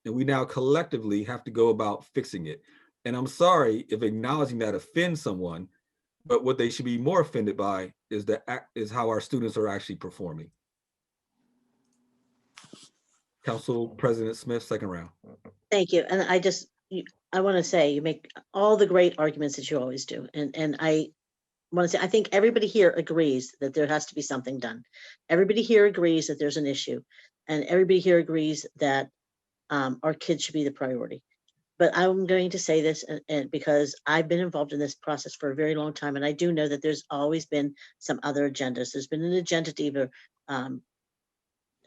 and we now collectively have to go about fixing it. And I'm sorry if acknowledging that offends someone, but what they should be more offended by is how our students are actually performing. Council President Smith, second round. Thank you. And I want to say you make all the great arguments that you always do. And I want to say, I think everybody here agrees that there has to be something done. Everybody here agrees that there's an issue, and everybody here agrees that our kids should be the priority. But I'm going to say this, and because I've been involved in this process for a very long time, and I do know that there's always been some other agendas. There's been an agenda to either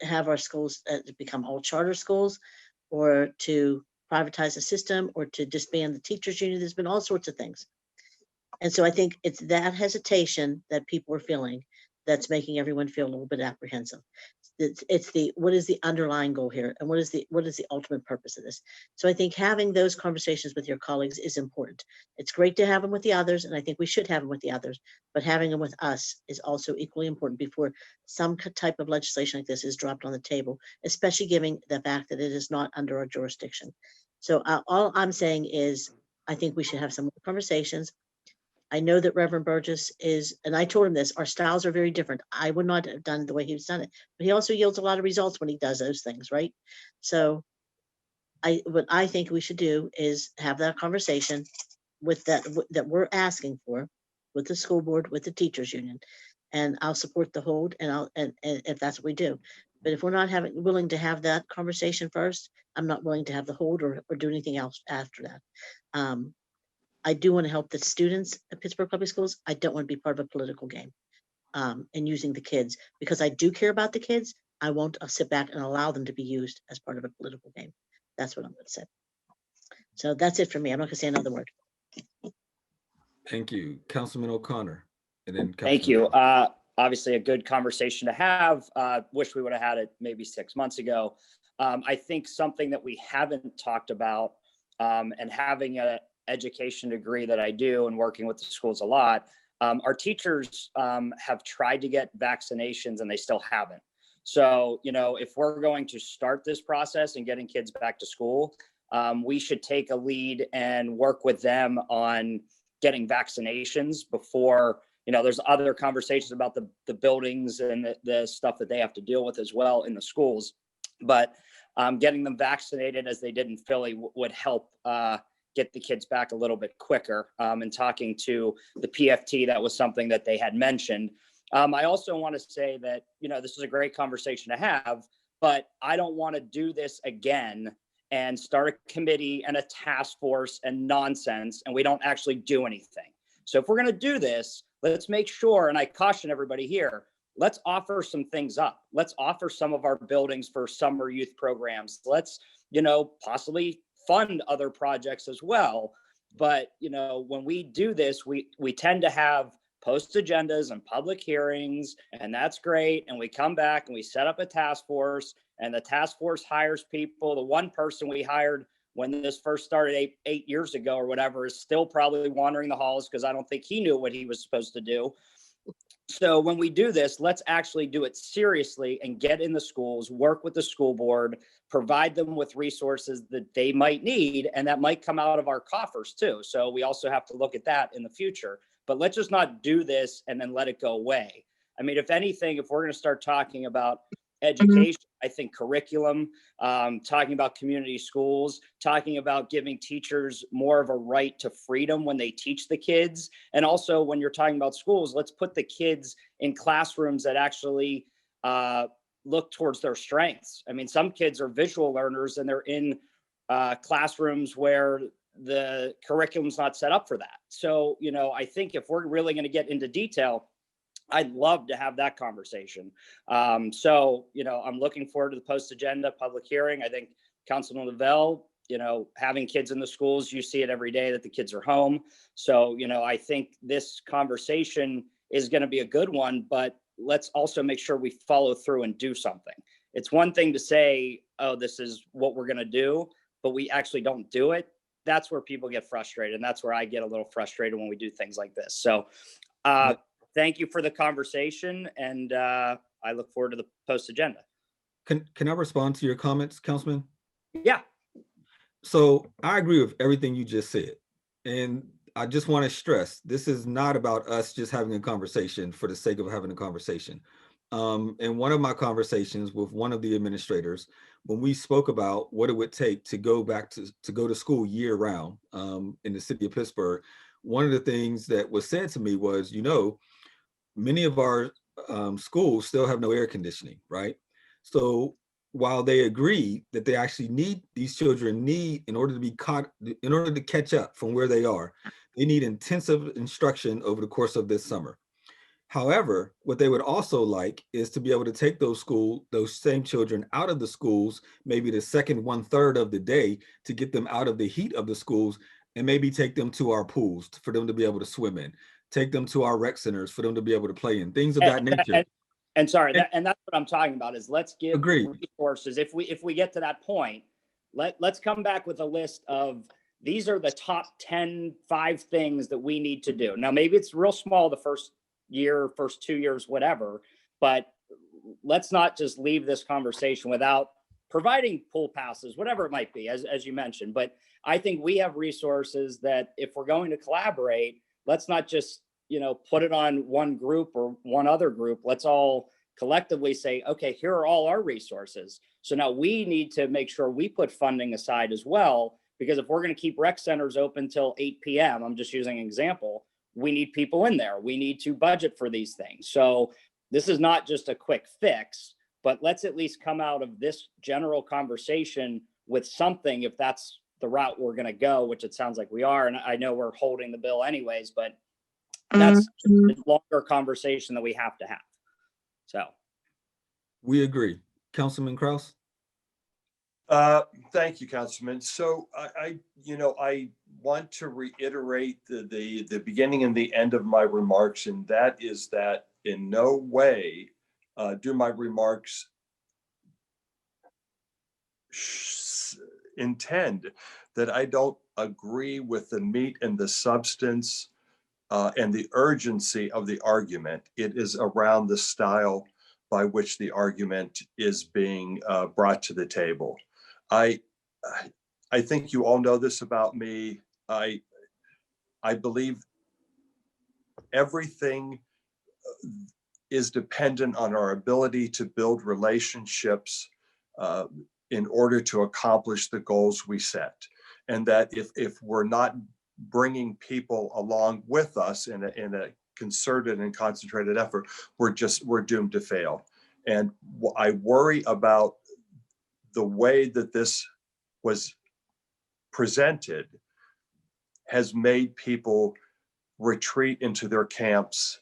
have our schools become all charter schools, or to privatize the system, or to disband the teachers union. There's been all sorts of things. And so I think it's that hesitation that people are feeling that's making everyone feel a little bit apprehensive. It's what is the underlying goal here, and what is the ultimate purpose of this? So I think having those conversations with your colleagues is important. It's great to have them with the others, and I think we should have them with the others, but having them with us is also equally important before some type of legislation like this is dropped on the table, especially given the fact that it is not under our jurisdiction. So all I'm saying is, I think we should have some more conversations. I know that Reverend Burgess is, and I told him this, our styles are very different. I would not have done it the way he's done it, but he also yields a lot of results when he does those things, right? So what I think we should do is have that conversation with that we're asking for with the school board, with the teachers union, and I'll support the hold, and if that's what we do. But if we're not willing to have that conversation first, I'm not willing to have the hold or do anything else after that. I do want to help the students at Pittsburgh Public Schools. I don't want to be part of a political game and using the kids, because I do care about the kids. I won't sit back and allow them to be used as part of a political game. That's what I'm going to say. So that's it for me. I'm not going to say another word. Thank you, Councilman O'Connor. And then Thank you. Obviously a good conversation to have. Wish we would have had it maybe 6 months ago. I think something that we haven't talked about, and having a education degree that I do and working with the schools a lot, our teachers have tried to get vaccinations and they still haven't. So, if we're going to start this process and getting kids back to school, we should take a lead and work with them on getting vaccinations before, there's other conversations about the buildings and the stuff that they have to deal with as well in the schools. But getting them vaccinated as they did in Philly would help get the kids back a little bit quicker. And talking to the PFT, that was something that they had mentioned. I also want to say that, this is a great conversation to have, but I don't want to do this again and start a committee and a task force and nonsense, and we don't actually do anything. So if we're going to do this, let's make sure, and I caution everybody here, let's offer some things up. Let's offer some of our buildings for summer youth programs. Let's, possibly fund other projects as well. But, when we do this, we tend to have post agendas and public hearings, and that's great. And we come back and we set up a task force, and the task force hires people. The one person we hired when this first started eight years ago or whatever is still probably wandering the halls, because I don't think he knew what he was supposed to do. So when we do this, let's actually do it seriously and get in the schools, work with the school board, provide them with resources that they might need, and that might come out of our coffers too. So we also have to look at that in the future. But let's just not do this and then let it go away. I mean, if anything, if we're going to start talking about education, I think curriculum, talking about community schools, talking about giving teachers more of a right to freedom when they teach the kids. And also when you're talking about schools, let's put the kids in classrooms that actually look towards their strengths. I mean, some kids are visual learners and they're in classrooms where the curriculum's not set up for that. So, you know, I think if we're really going to get into detail, I'd love to have that conversation. So, you know, I'm looking forward to the post agenda public hearing. I think Councilman Lavelle, you know, having kids in the schools, you see it every day that the kids are home. So, you know, I think this conversation is going to be a good one, but let's also make sure we follow through and do something. It's one thing to say, oh, this is what we're going to do, but we actually don't do it. That's where people get frustrated. And that's where I get a little frustrated when we do things like this. So, thank you for the conversation, and I look forward to the post agenda. Can I respond to your comments, Councilman? Yeah. So I agree with everything you just said. And I just want to stress, this is not about us just having a conversation for the sake of having a conversation. In one of my conversations with one of the administrators, when we spoke about what it would take to go back to go to school year round in the city of Pittsburgh, one of the things that was said to me was, you know, many of our schools still have no air conditioning, right? So while they agree that they actually need, these children need, in order to be caught, in order to catch up from where they are, they need intensive instruction over the course of this summer. However, what they would also like is to be able to take those same children out of the schools, maybe the second 1/3 of the day, to get them out of the heat of the schools and maybe take them to our pools for them to be able to swim in, take them to our rec centers for them to be able to play in, things of that nature. And sorry, and that's what I'm talking about is let's give Agreed. resources. If we get to that point, let's come back with a list of these are the top 5 things that we need to do. Now, maybe it's real small the first year, first 2 years, whatever, but let's not just leave this conversation without providing pool passes, whatever it might be, as you mentioned. But I think we have resources that if we're going to collaborate, let's not just, you know, put it on one group or one other group. Let's all collectively say, okay, here are all our resources. So now we need to make sure we put funding aside as well, because if we're going to keep rec centers open till 8 p.m., I'm just using an example, we need people in there. We need to budget for these things. So this is not just a quick fix, but let's at least come out of this general conversation with something, if that's the route we're going to go, which it sounds like we are. And I know we're holding the bill anyways, but that's a longer conversation that we have to have. So. We agree. Councilman Kraus? Thank you, Councilman. So I want to reiterate the beginning and the end of my remarks, and that is that in no way do my remarks intend that I don't agree with the meat and the substance and the urgency of the argument. It is around the style by which the argument is being brought to the table. I think you all know this about me. I believe everything is dependent on our ability to build relationships in order to accomplish the goals we set. And that if we're not bringing people along with us in a concerted and concentrated effort, we're doomed to fail. And I worry about the way that this was presented has made people retreat into their camps,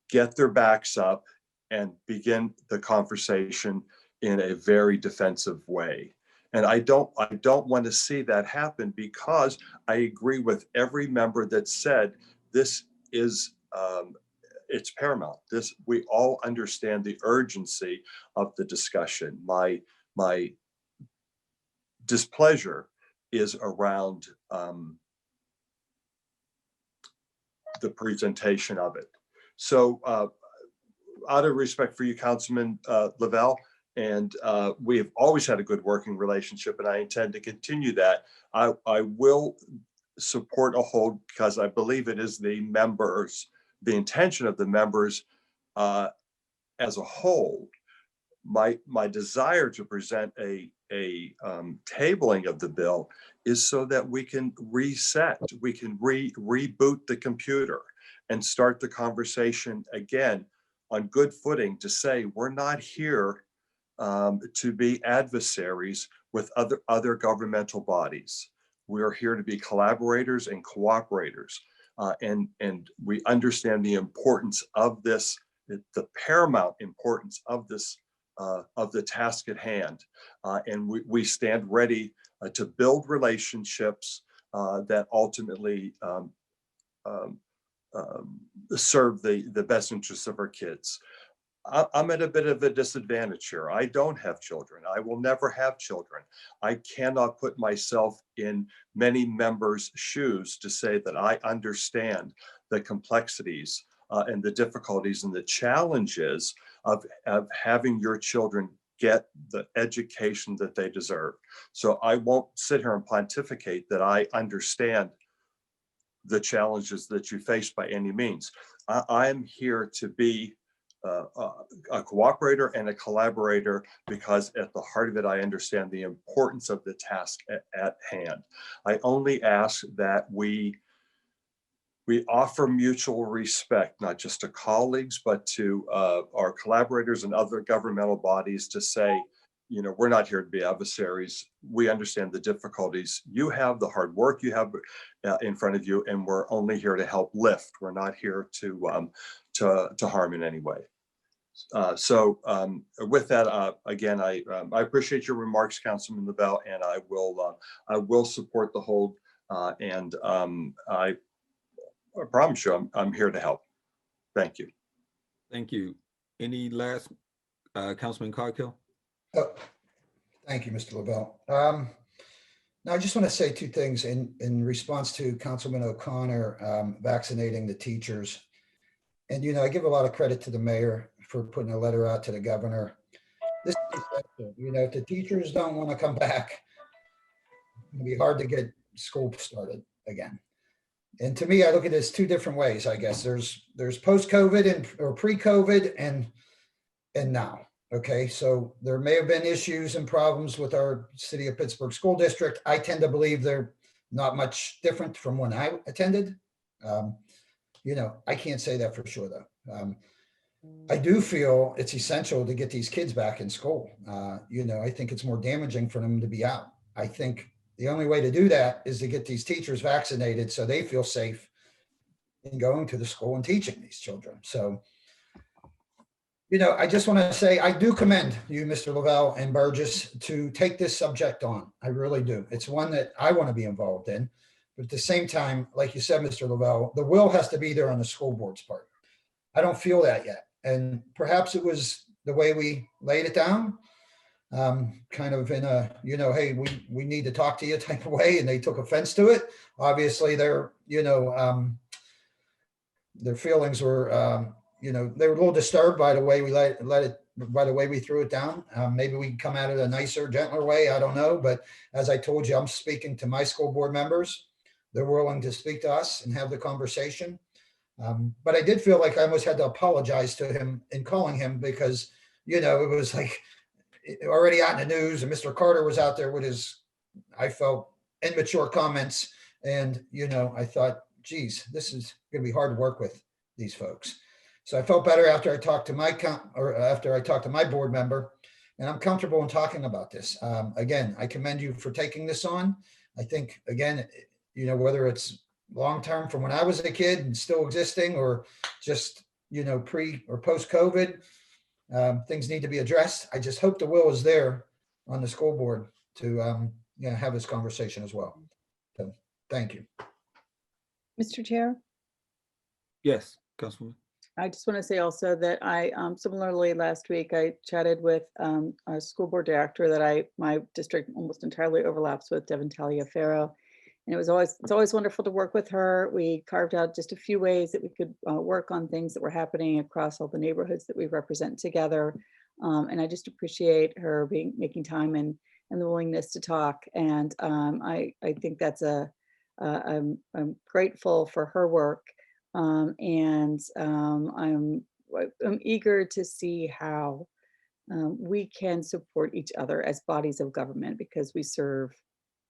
get their backs up, and begin the conversation in a very defensive way. And I don't want to see that happen, because I agree with every member that said this is it's paramount. We all understand the urgency of the discussion. My displeasure is around the presentation of it. So out of respect for you, Councilman Lavelle, and we've always had a good working relationship, and I intend to continue that. I will support a hold, because I believe it is the intention of the members as a whole, my desire to present a tabling of the bill is so that we can reset, we can reboot the computer and start the conversation again on good footing to say we're not here to be adversaries with other governmental bodies. We are here to be collaborators and cooperators, and we understand the importance of this, the paramount importance of this, of the task at hand, and we stand ready to build relationships that ultimately serve the best interests of our kids. I'm at a bit of a disadvantage here. I don't have children. I will never have children. I cannot put myself in many members' shoes to say that I understand the complexities and the difficulties and the challenges of having your children get the education that they deserve. So I won't sit here and pontificate that I understand the challenges that you face by any means. I'm here to be a cooperator and a collaborator, because at the heart of it, I understand the importance of the task at hand. I only ask that we offer mutual respect, not just to colleagues, but to our collaborators and other governmental bodies, to say, you know, we're not here to be adversaries. We understand the difficulties you have, the hard work you have in front of you, and we're only here to help lift. We're not here to harm in any way. With that, again, I appreciate your remarks, Councilman Lavelle, and I will support the hold. I promise you, I'm here to help. Thank you. Thank you. Any last, Councilman Coghill? Oh, thank you, Mr. Lavelle. Now, I just want to say two things in response to Councilman O'Connor vaccinating the teachers. And, you know, I give a lot of credit to the mayor for putting a letter out to the governor. This is essential. You know, if the teachers don't want to come back, it'll be hard to get school started again. And to me, I look at this two different ways, I guess. There's post-COVID or pre-COVID and now. Okay, so there may have been issues and problems with our City of Pittsburgh School District. I tend to believe they're not much different from when I attended. You know, I can't say that for sure, though. I do feel it's essential to get these kids back in school. You know, I think it's more damaging for them to be out. I think the only way to do that is to get these teachers vaccinated so they feel safe in going to the school and teaching these children. So, you know, I just want to say, I do commend you, Mr. Lavelle and Burgess, to take this subject on. I really do. It's one that I want to be involved in. But at the same time, like you said, Mr. Lavelle, the will has to be there on the school board's part. I don't feel that yet. And perhaps it was the way we laid it down, kind of in a, you know, hey, we need to talk to you type of way, and they took offense to it. Obviously, their feelings were, you know, they were a little disturbed by the way we let it, by the way we threw it down. Maybe we can come at it a nicer, gentler way. I don't know. But as I told you, I'm speaking to my school board members. They're willing to speak to us and have the conversation. But I did feel like I almost had to apologize to him in calling him, because, you know, it was like already out in the news, and Mr. Carter was out there with his, I felt, immature comments. And, you know, I thought, geez, this is going to be hard to work with these folks. So I felt better after I talked to my board member, and I'm comfortable in talking about this. Again, I commend you for taking this on. I think, again, you know, whether it's long-term from when I was a kid and still existing, or just, you know, pre or post-COVID, things need to be addressed. I just hope the will is there on the school board to have this conversation as well. So thank you. Mr. Chair? Yes, Councilwoman. I just want to say also that I similarly last week I chatted with a school board director that my district almost entirely overlaps with, Devin Taliaferro, and it's always wonderful to work with her. We carved out just a few ways that we could work on things that were happening across all the neighborhoods that we represent together, and I just appreciate her making time and the willingness to talk. And I think that's I'm grateful for her work. I'm I'm eager to see how we can support each other as bodies of government because we serve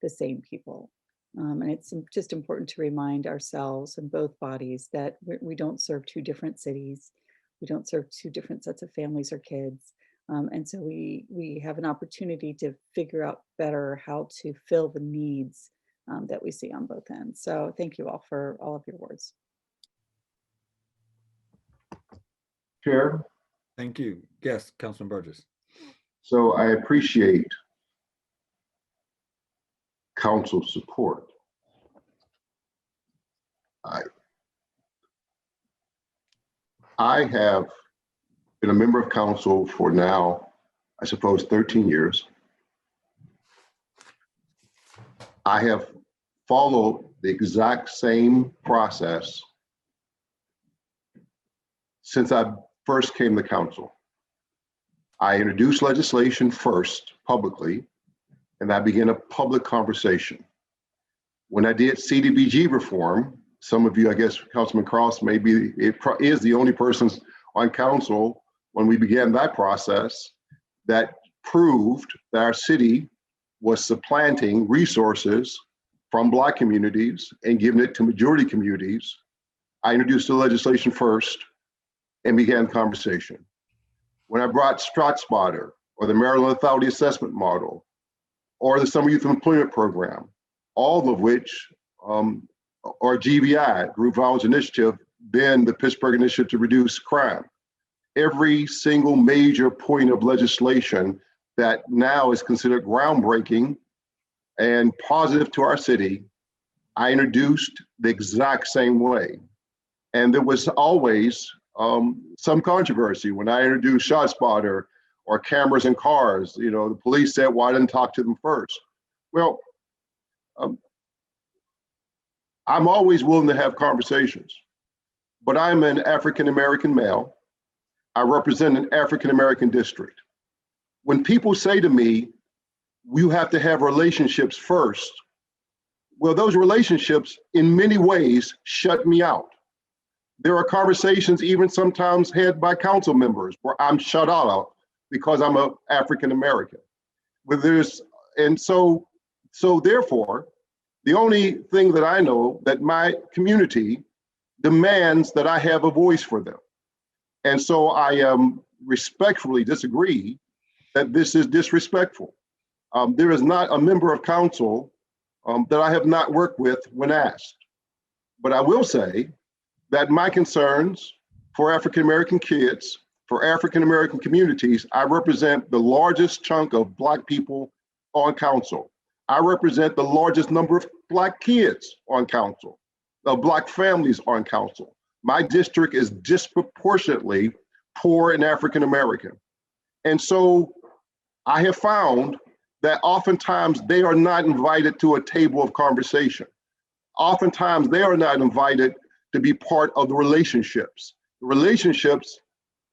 the same people. And it's just important to remind ourselves in both bodies that we don't serve two different cities. We don't serve two different sets of families or kids. And so we have an opportunity to figure out better how to fill the needs that we see on both ends. So thank you all for all of your words. Chair. Thank you. Yes, Councilman Burgess. So I appreciate council support. I have been a member of council for now, I suppose, 13 years. I have followed the exact same process since I first came to council. I introduced legislation first publicly, and I began a public conversation. When I did CDBG reform, some of you, I guess Councilman Cross is the only person on council when we began that process that proved that our city was supplanting resources from Black communities and giving it to majority communities. I introduced the legislation first and began the conversation. When I brought StratSpotter or the Maryland Lethality Assessment Model or the Summer Youth Employment Program, all of which or GVI, Group Violence Initiative, then the Pittsburgh Initiative to Reduce Crime. Every single major point of legislation that now is considered groundbreaking and positive to our city, I introduced the exact same way. And there was always some controversy when I introduced ShotSpotter or cameras in cars. You know, the police said, "Why didn't talk to them first?" Well, I'm always willing to have conversations, but I'm an African-American male. I represent an African-American district. When people say to me, you have to have relationships first, well, those relationships in many ways shut me out. There are conversations even sometimes had by council members where I'm shut out because I'm an African-American. So therefore, the only thing that I know that my community demands that I have a voice for them. And so I respectfully disagree that this is disrespectful. There is not a member of council that I have not worked with when asked. But I will say that my concerns for African-American kids, for African-American communities, I represent the largest chunk of Black people on council. I represent the largest number of Black kids on council, of Black families on council. My district is disproportionately poor and African-American. And so I have found that oftentimes they are not invited to a table of conversation. Oftentimes they are not invited to be part of the relationships. The relationships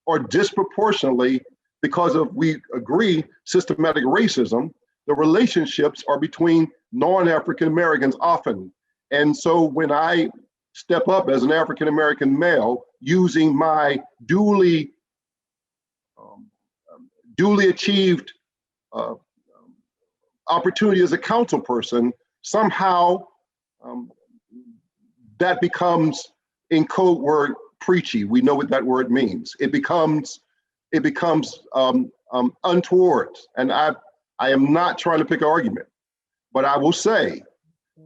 are disproportionately, because of, we agree, systematic racism, the relationships are between non-African Americans often. And so when I step up as an African American male using my duly achieved opportunity as a council person, somehow that becomes, in code word, preachy. We know what that word means. It becomes untoward. And I am not trying to pick an argument, but I will say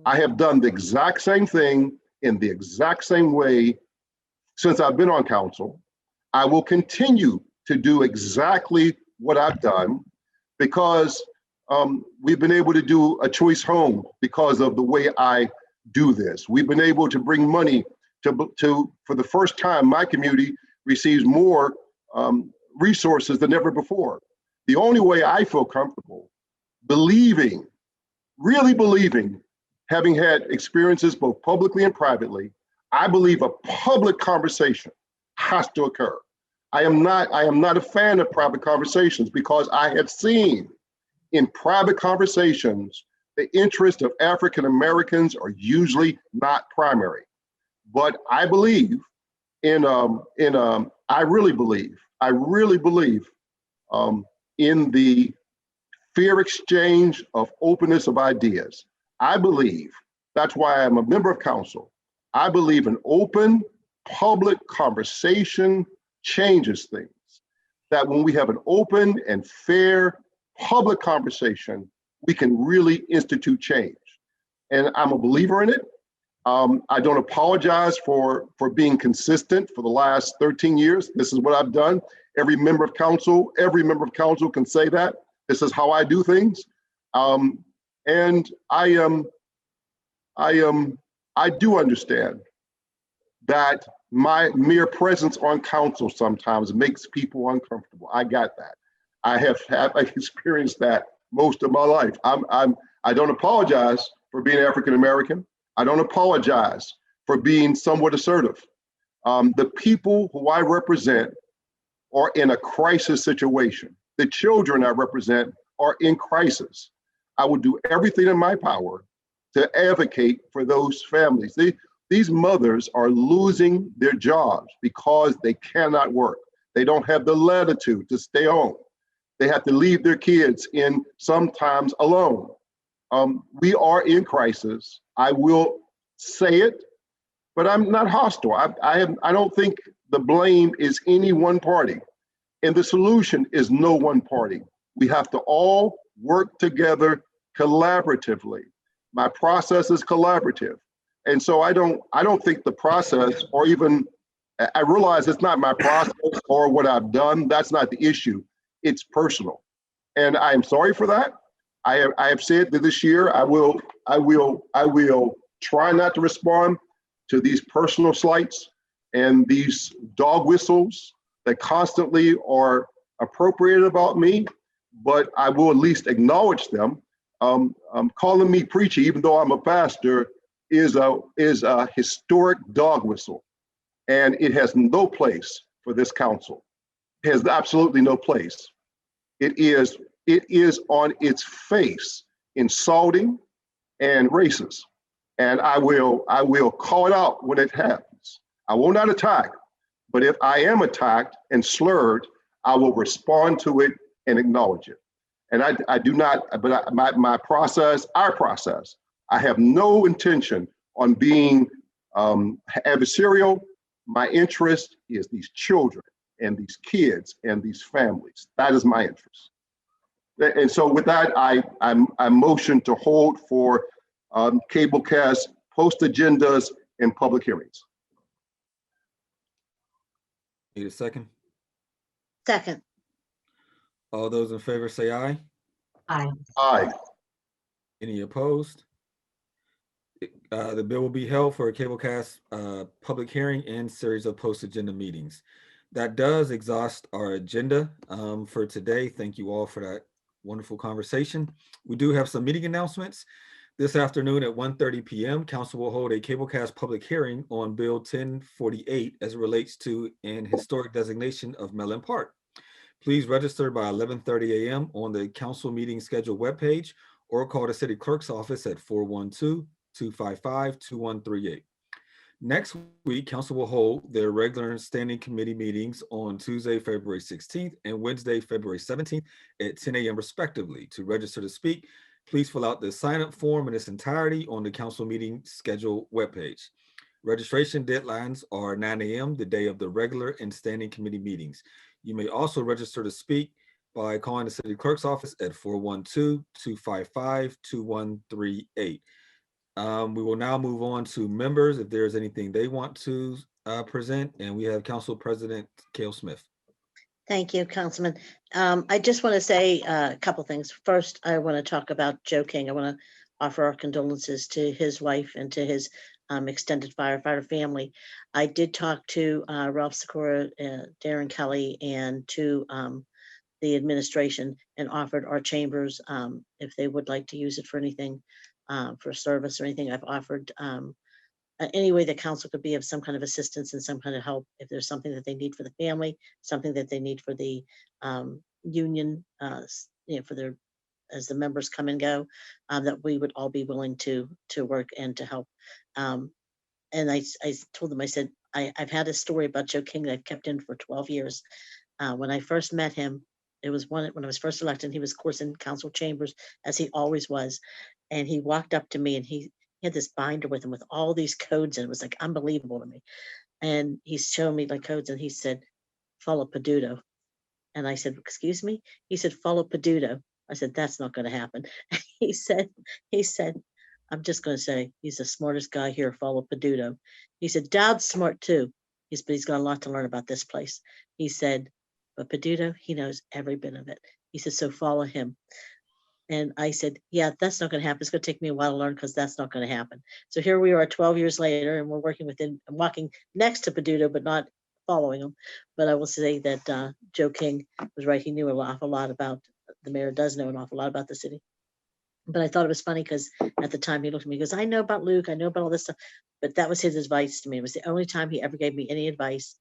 I have done the exact same thing in the exact same way since I've been on council. I will continue to do exactly what I've done because we've been able to do a choice home because of the way I do this. We've been able to bring money to for the first time, my community receives more resources than ever before. The only way I feel comfortable believing, really believing, having had experiences both publicly and privately, I believe a public conversation has to occur. I am not a fan of private conversations because I have seen in private conversations, the interests of African Americans are usually not primary. But I believe I really believe in the fair exchange of openness of ideas. I believe, that's why I'm a member of council. I believe an open public conversation changes things. That when we have an open and fair public conversation, we can really institute change. And I'm a believer in it. I don't apologize for being consistent for the last 13 years. This is what I've done. Every member of council can say that. This is how I do things. And I do understand that my mere presence on council sometimes makes people uncomfortable. I got that. I have experienced that most of my life. I don't apologize for being African American. I don't apologize for being somewhat assertive. The people who I represent are in a crisis situation. The children I represent are in crisis. I will do everything in my power to advocate for those families. These mothers are losing their jobs because they cannot work. They don't have the latitude to stay home. They have to leave their kids in sometimes alone. We are in crisis. I will say it, but I'm not hostile. I don't think the blame is any one party, and the solution is no one party. We have to all work together collaboratively. My process is collaborative, and so I don't think the process, or even, I realize it's not my process or what I've done. That's not the issue. It's personal, and I am sorry for that. I have said that this year I will try not to respond to these personal slights and these dog whistles that constantly are appropriated about me, but I will at least acknowledge them. Calling me preachy, even though I'm a pastor, is a historic dog whistle, and it has no place for this council. It has absolutely no place. It is on its face insulting and racist, and I will call it out when it happens. I will not attack, but if I am attacked and slurred, I will respond to it and acknowledge it. And I do not, but my process, our process, I have no intention on being adversarial. My interest is these children and these kids and these families. That is my interest. And so with that, I motion to hold for cablecast post agendas and public hearings. Need a second? Second. All those in favor say aye. Aye. Aye. Any opposed? The bill will be held for a cablecast public hearing and series of post-agenda meetings. That does exhaust our agenda for today. Thank you all for that wonderful conversation. We do have some meeting announcements. This afternoon at 1:30 p.m., Council will hold a cablecast public hearing on Bill 1048 as it relates to an historic designation of Mellon Park. Please register by 11:30 a.m. on the council meeting schedule webpage or call the city clerk's office at 412-255-2138. Next week, council will hold their regular standing committee meetings on Tuesday, February 16th and Wednesday, February 17th at 10 a.m. respectively. To register to speak, please fill out the sign-up form in its entirety on the council meeting schedule webpage. Registration deadlines are 9 a.m. the day of the regular and standing committee meetings. You may also register to speak by calling the city clerk's office at 412-255-2138. We will now move on to members if there's anything they want to present, and we have Council President Cale Smith. Thank you, Councilman. I just want to say a couple things. First, I want to talk about Joe King. I want to offer our condolences to his wife and to his extended firefighter family. I did talk to Ralph Sikora, Darren Kelly, and to the administration, and offered our chambers, if they would like to use it for anything, for service or anything. I've offered any way the council could be of some kind of assistance and some kind of help. If there's something that they need for the family, something that they need for the union, for their, as the members come and go, that we would all be willing to work and to help. And I told them, I said, I've had a story about Joe King that I've kept in for 12 years. When I first met him, it was when I was first elected. He was, of course, in council chambers, as he always was. And he walked up to me and he had this binder with him with all these codes, and it was like unbelievable to me. And he's showing me the codes, and he said, "Follow Peduto." And I said, "Excuse me?" He said, "Follow Peduto." I said, "That's not going to happen." he said, he said, "I'm just going to say he's the smartest guy here. Follow Peduto." He said, "Dad's smart too. But he's got a lot to learn about this place." He said, "But Peduto, he knows every bit of it." He said, "So follow him." And I said, "Yeah, that's not going to happen. It's going to take me a while to learn because that's not going to happen." So here we are 12 years later, and we're working within, walking next to Peduto, but not following him. But I will say that Joe King was right. He knew an awful lot about, the mayor does know an awful lot about the city. But I thought it was funny because at the time he looked at me, he goes, "I know about Luke. I know about all this stuff." But that was his advice to me. It was the only time he ever gave me any advice.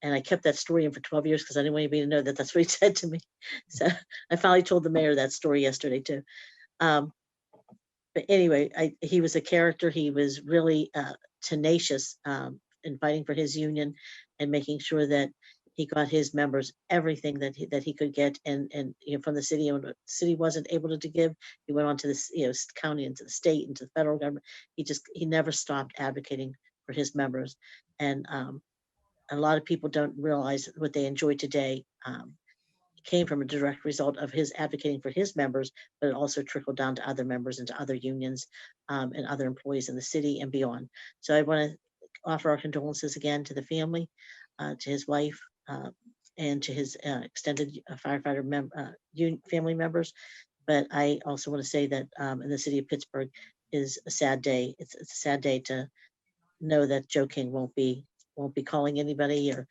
And I kept that story in for 12 years because I didn't want anybody to know that that's what he said to me. So I finally told the mayor that story yesterday too. But anyway, he was a character. He was really tenacious in fighting for his union and making sure that he got his members everything that he could get, and from the city. And what the city wasn't able to give, he went on to the county and to the state and to the federal government. He never stopped advocating for his members, and a lot of people don't realize what they enjoy today came from a direct result of his advocating for his members, but it also trickled down to other members and to other unions and other employees in the city and beyond. So I want to offer our condolences again to the family, to his wife, and to his extended firefighter family members. But I also want to say that in the city of Pittsburgh is a sad day. It's a sad day to know that Joe King won't be calling anybody or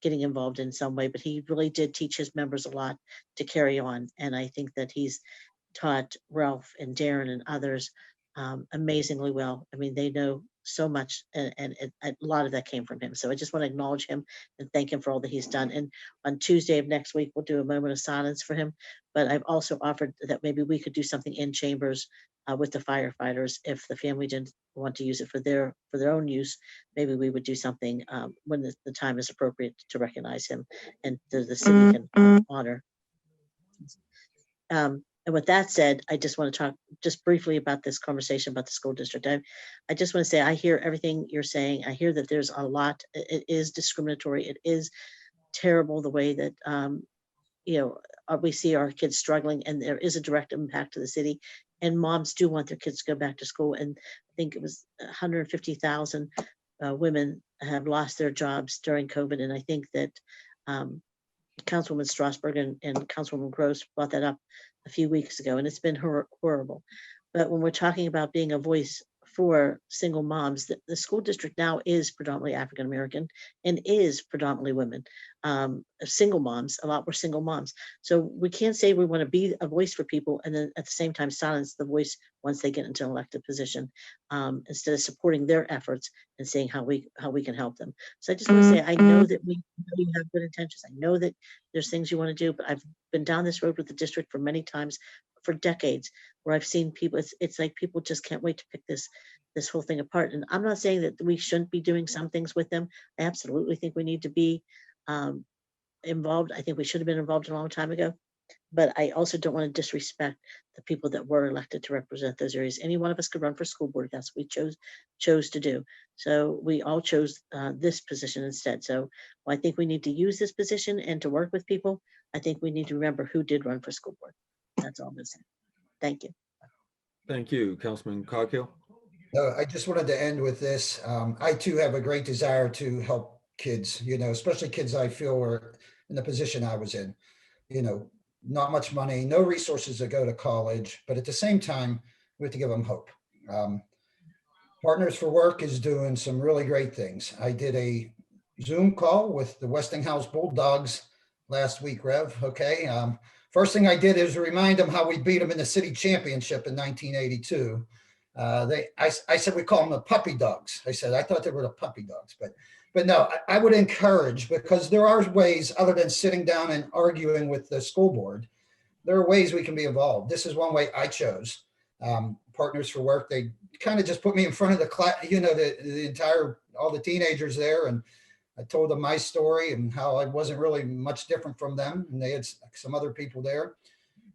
getting involved in some way, but he really did teach his members a lot to carry on. And I think that he's taught Ralph and Darren and others amazingly well. I mean, they know so much, and a lot of that came from him. So I just want to acknowledge him and thank him for all that he's done. And on Tuesday of next week, we'll do a moment of silence for him. But I've also offered that maybe we could do something in chambers with the firefighters. If the family didn't want to use it for their own use, maybe we would do something when the time is appropriate to recognize him and the city can honor. And with that said, I just want to talk just briefly about this conversation about the school district. I just want to say, I hear everything you're saying. I hear that there's a lot, it is discriminatory. It is terrible the way that, we see our kids struggling, and there is a direct impact to the city, and moms do want their kids to go back to school. And I think it was 150,000 women have lost their jobs during COVID. And I think that Councilwoman Strasburg and Councilwoman Gross brought that up a few weeks ago, and it's been horrible. But when we're talking about being a voice for single moms, the school district now is predominantly African American and is predominantly women. Single moms, a lot were single moms. So we can't say we want to be a voice for people and then at the same time silence the voice once they get into an elected position, instead of supporting their efforts and saying how we can help them. So I just want to say, I know that you have good intentions. I know that there's things you want to do, but I've been down this road with the district for many times, for decades, where I've seen people, it's like people just can't wait to pick this whole thing apart. And I'm not saying that we shouldn't be doing some things with them. I absolutely think we need to be involved. I think we should have been involved a long time ago, but I also don't want to disrespect the people that were elected to represent those areas. Any one of us could run for school board. That's what we chose to do. So we all chose this position instead. So I think we need to use this position and to work with people. I think we need to remember who did run for school board. That's all I'm going to say. Thank you. Thank you, Councilman Coghill. I just wanted to end with this. I too have a great desire to help kids, especially kids I feel were in the position I was in, not much money, no resources to go to college, but at the same time, we have to give them hope. Partners for Work is doing some really great things. I did a Zoom call with the Westinghouse Bulldogs last week, Rev. Okay. First thing I did is remind them how we beat them in the city championship in 1982. I said, we call them the puppy dogs. I said, I thought they were the puppy dogs, but no, I would encourage, because there are ways other than sitting down and arguing with the school board. There are ways we can be involved. This is one way I chose. Partners for Work, they kind of just put me in front of the class, the entire, all the teenagers there. And I told them my story and how I wasn't really much different from them. And they had some other people there.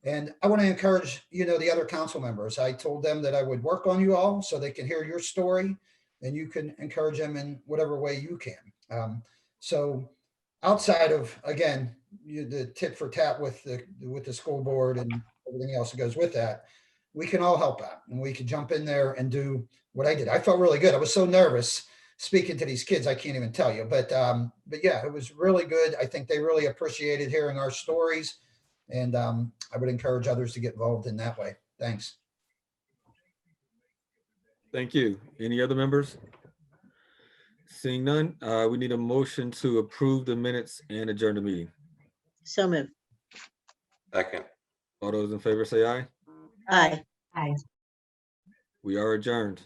And I want to encourage, the other council members. I told them that I would work on you all so they can hear your story and you can encourage them in whatever way you can. So outside of, again, the tit for tat with the school board and everything else that goes with that, we can all help out and we can jump in there and do what I did. I felt really good. I was so nervous speaking to these kids, I can't even tell you, but yeah, it was really good. I think they really appreciated hearing our stories. And I would encourage others to get involved in that way. Thanks. Thank you. Any other members? Seeing none, we need a motion to approve the minutes and adjourn the meeting. So moved. Second. All those in favor say aye. Aye. Aye. We are adjourned.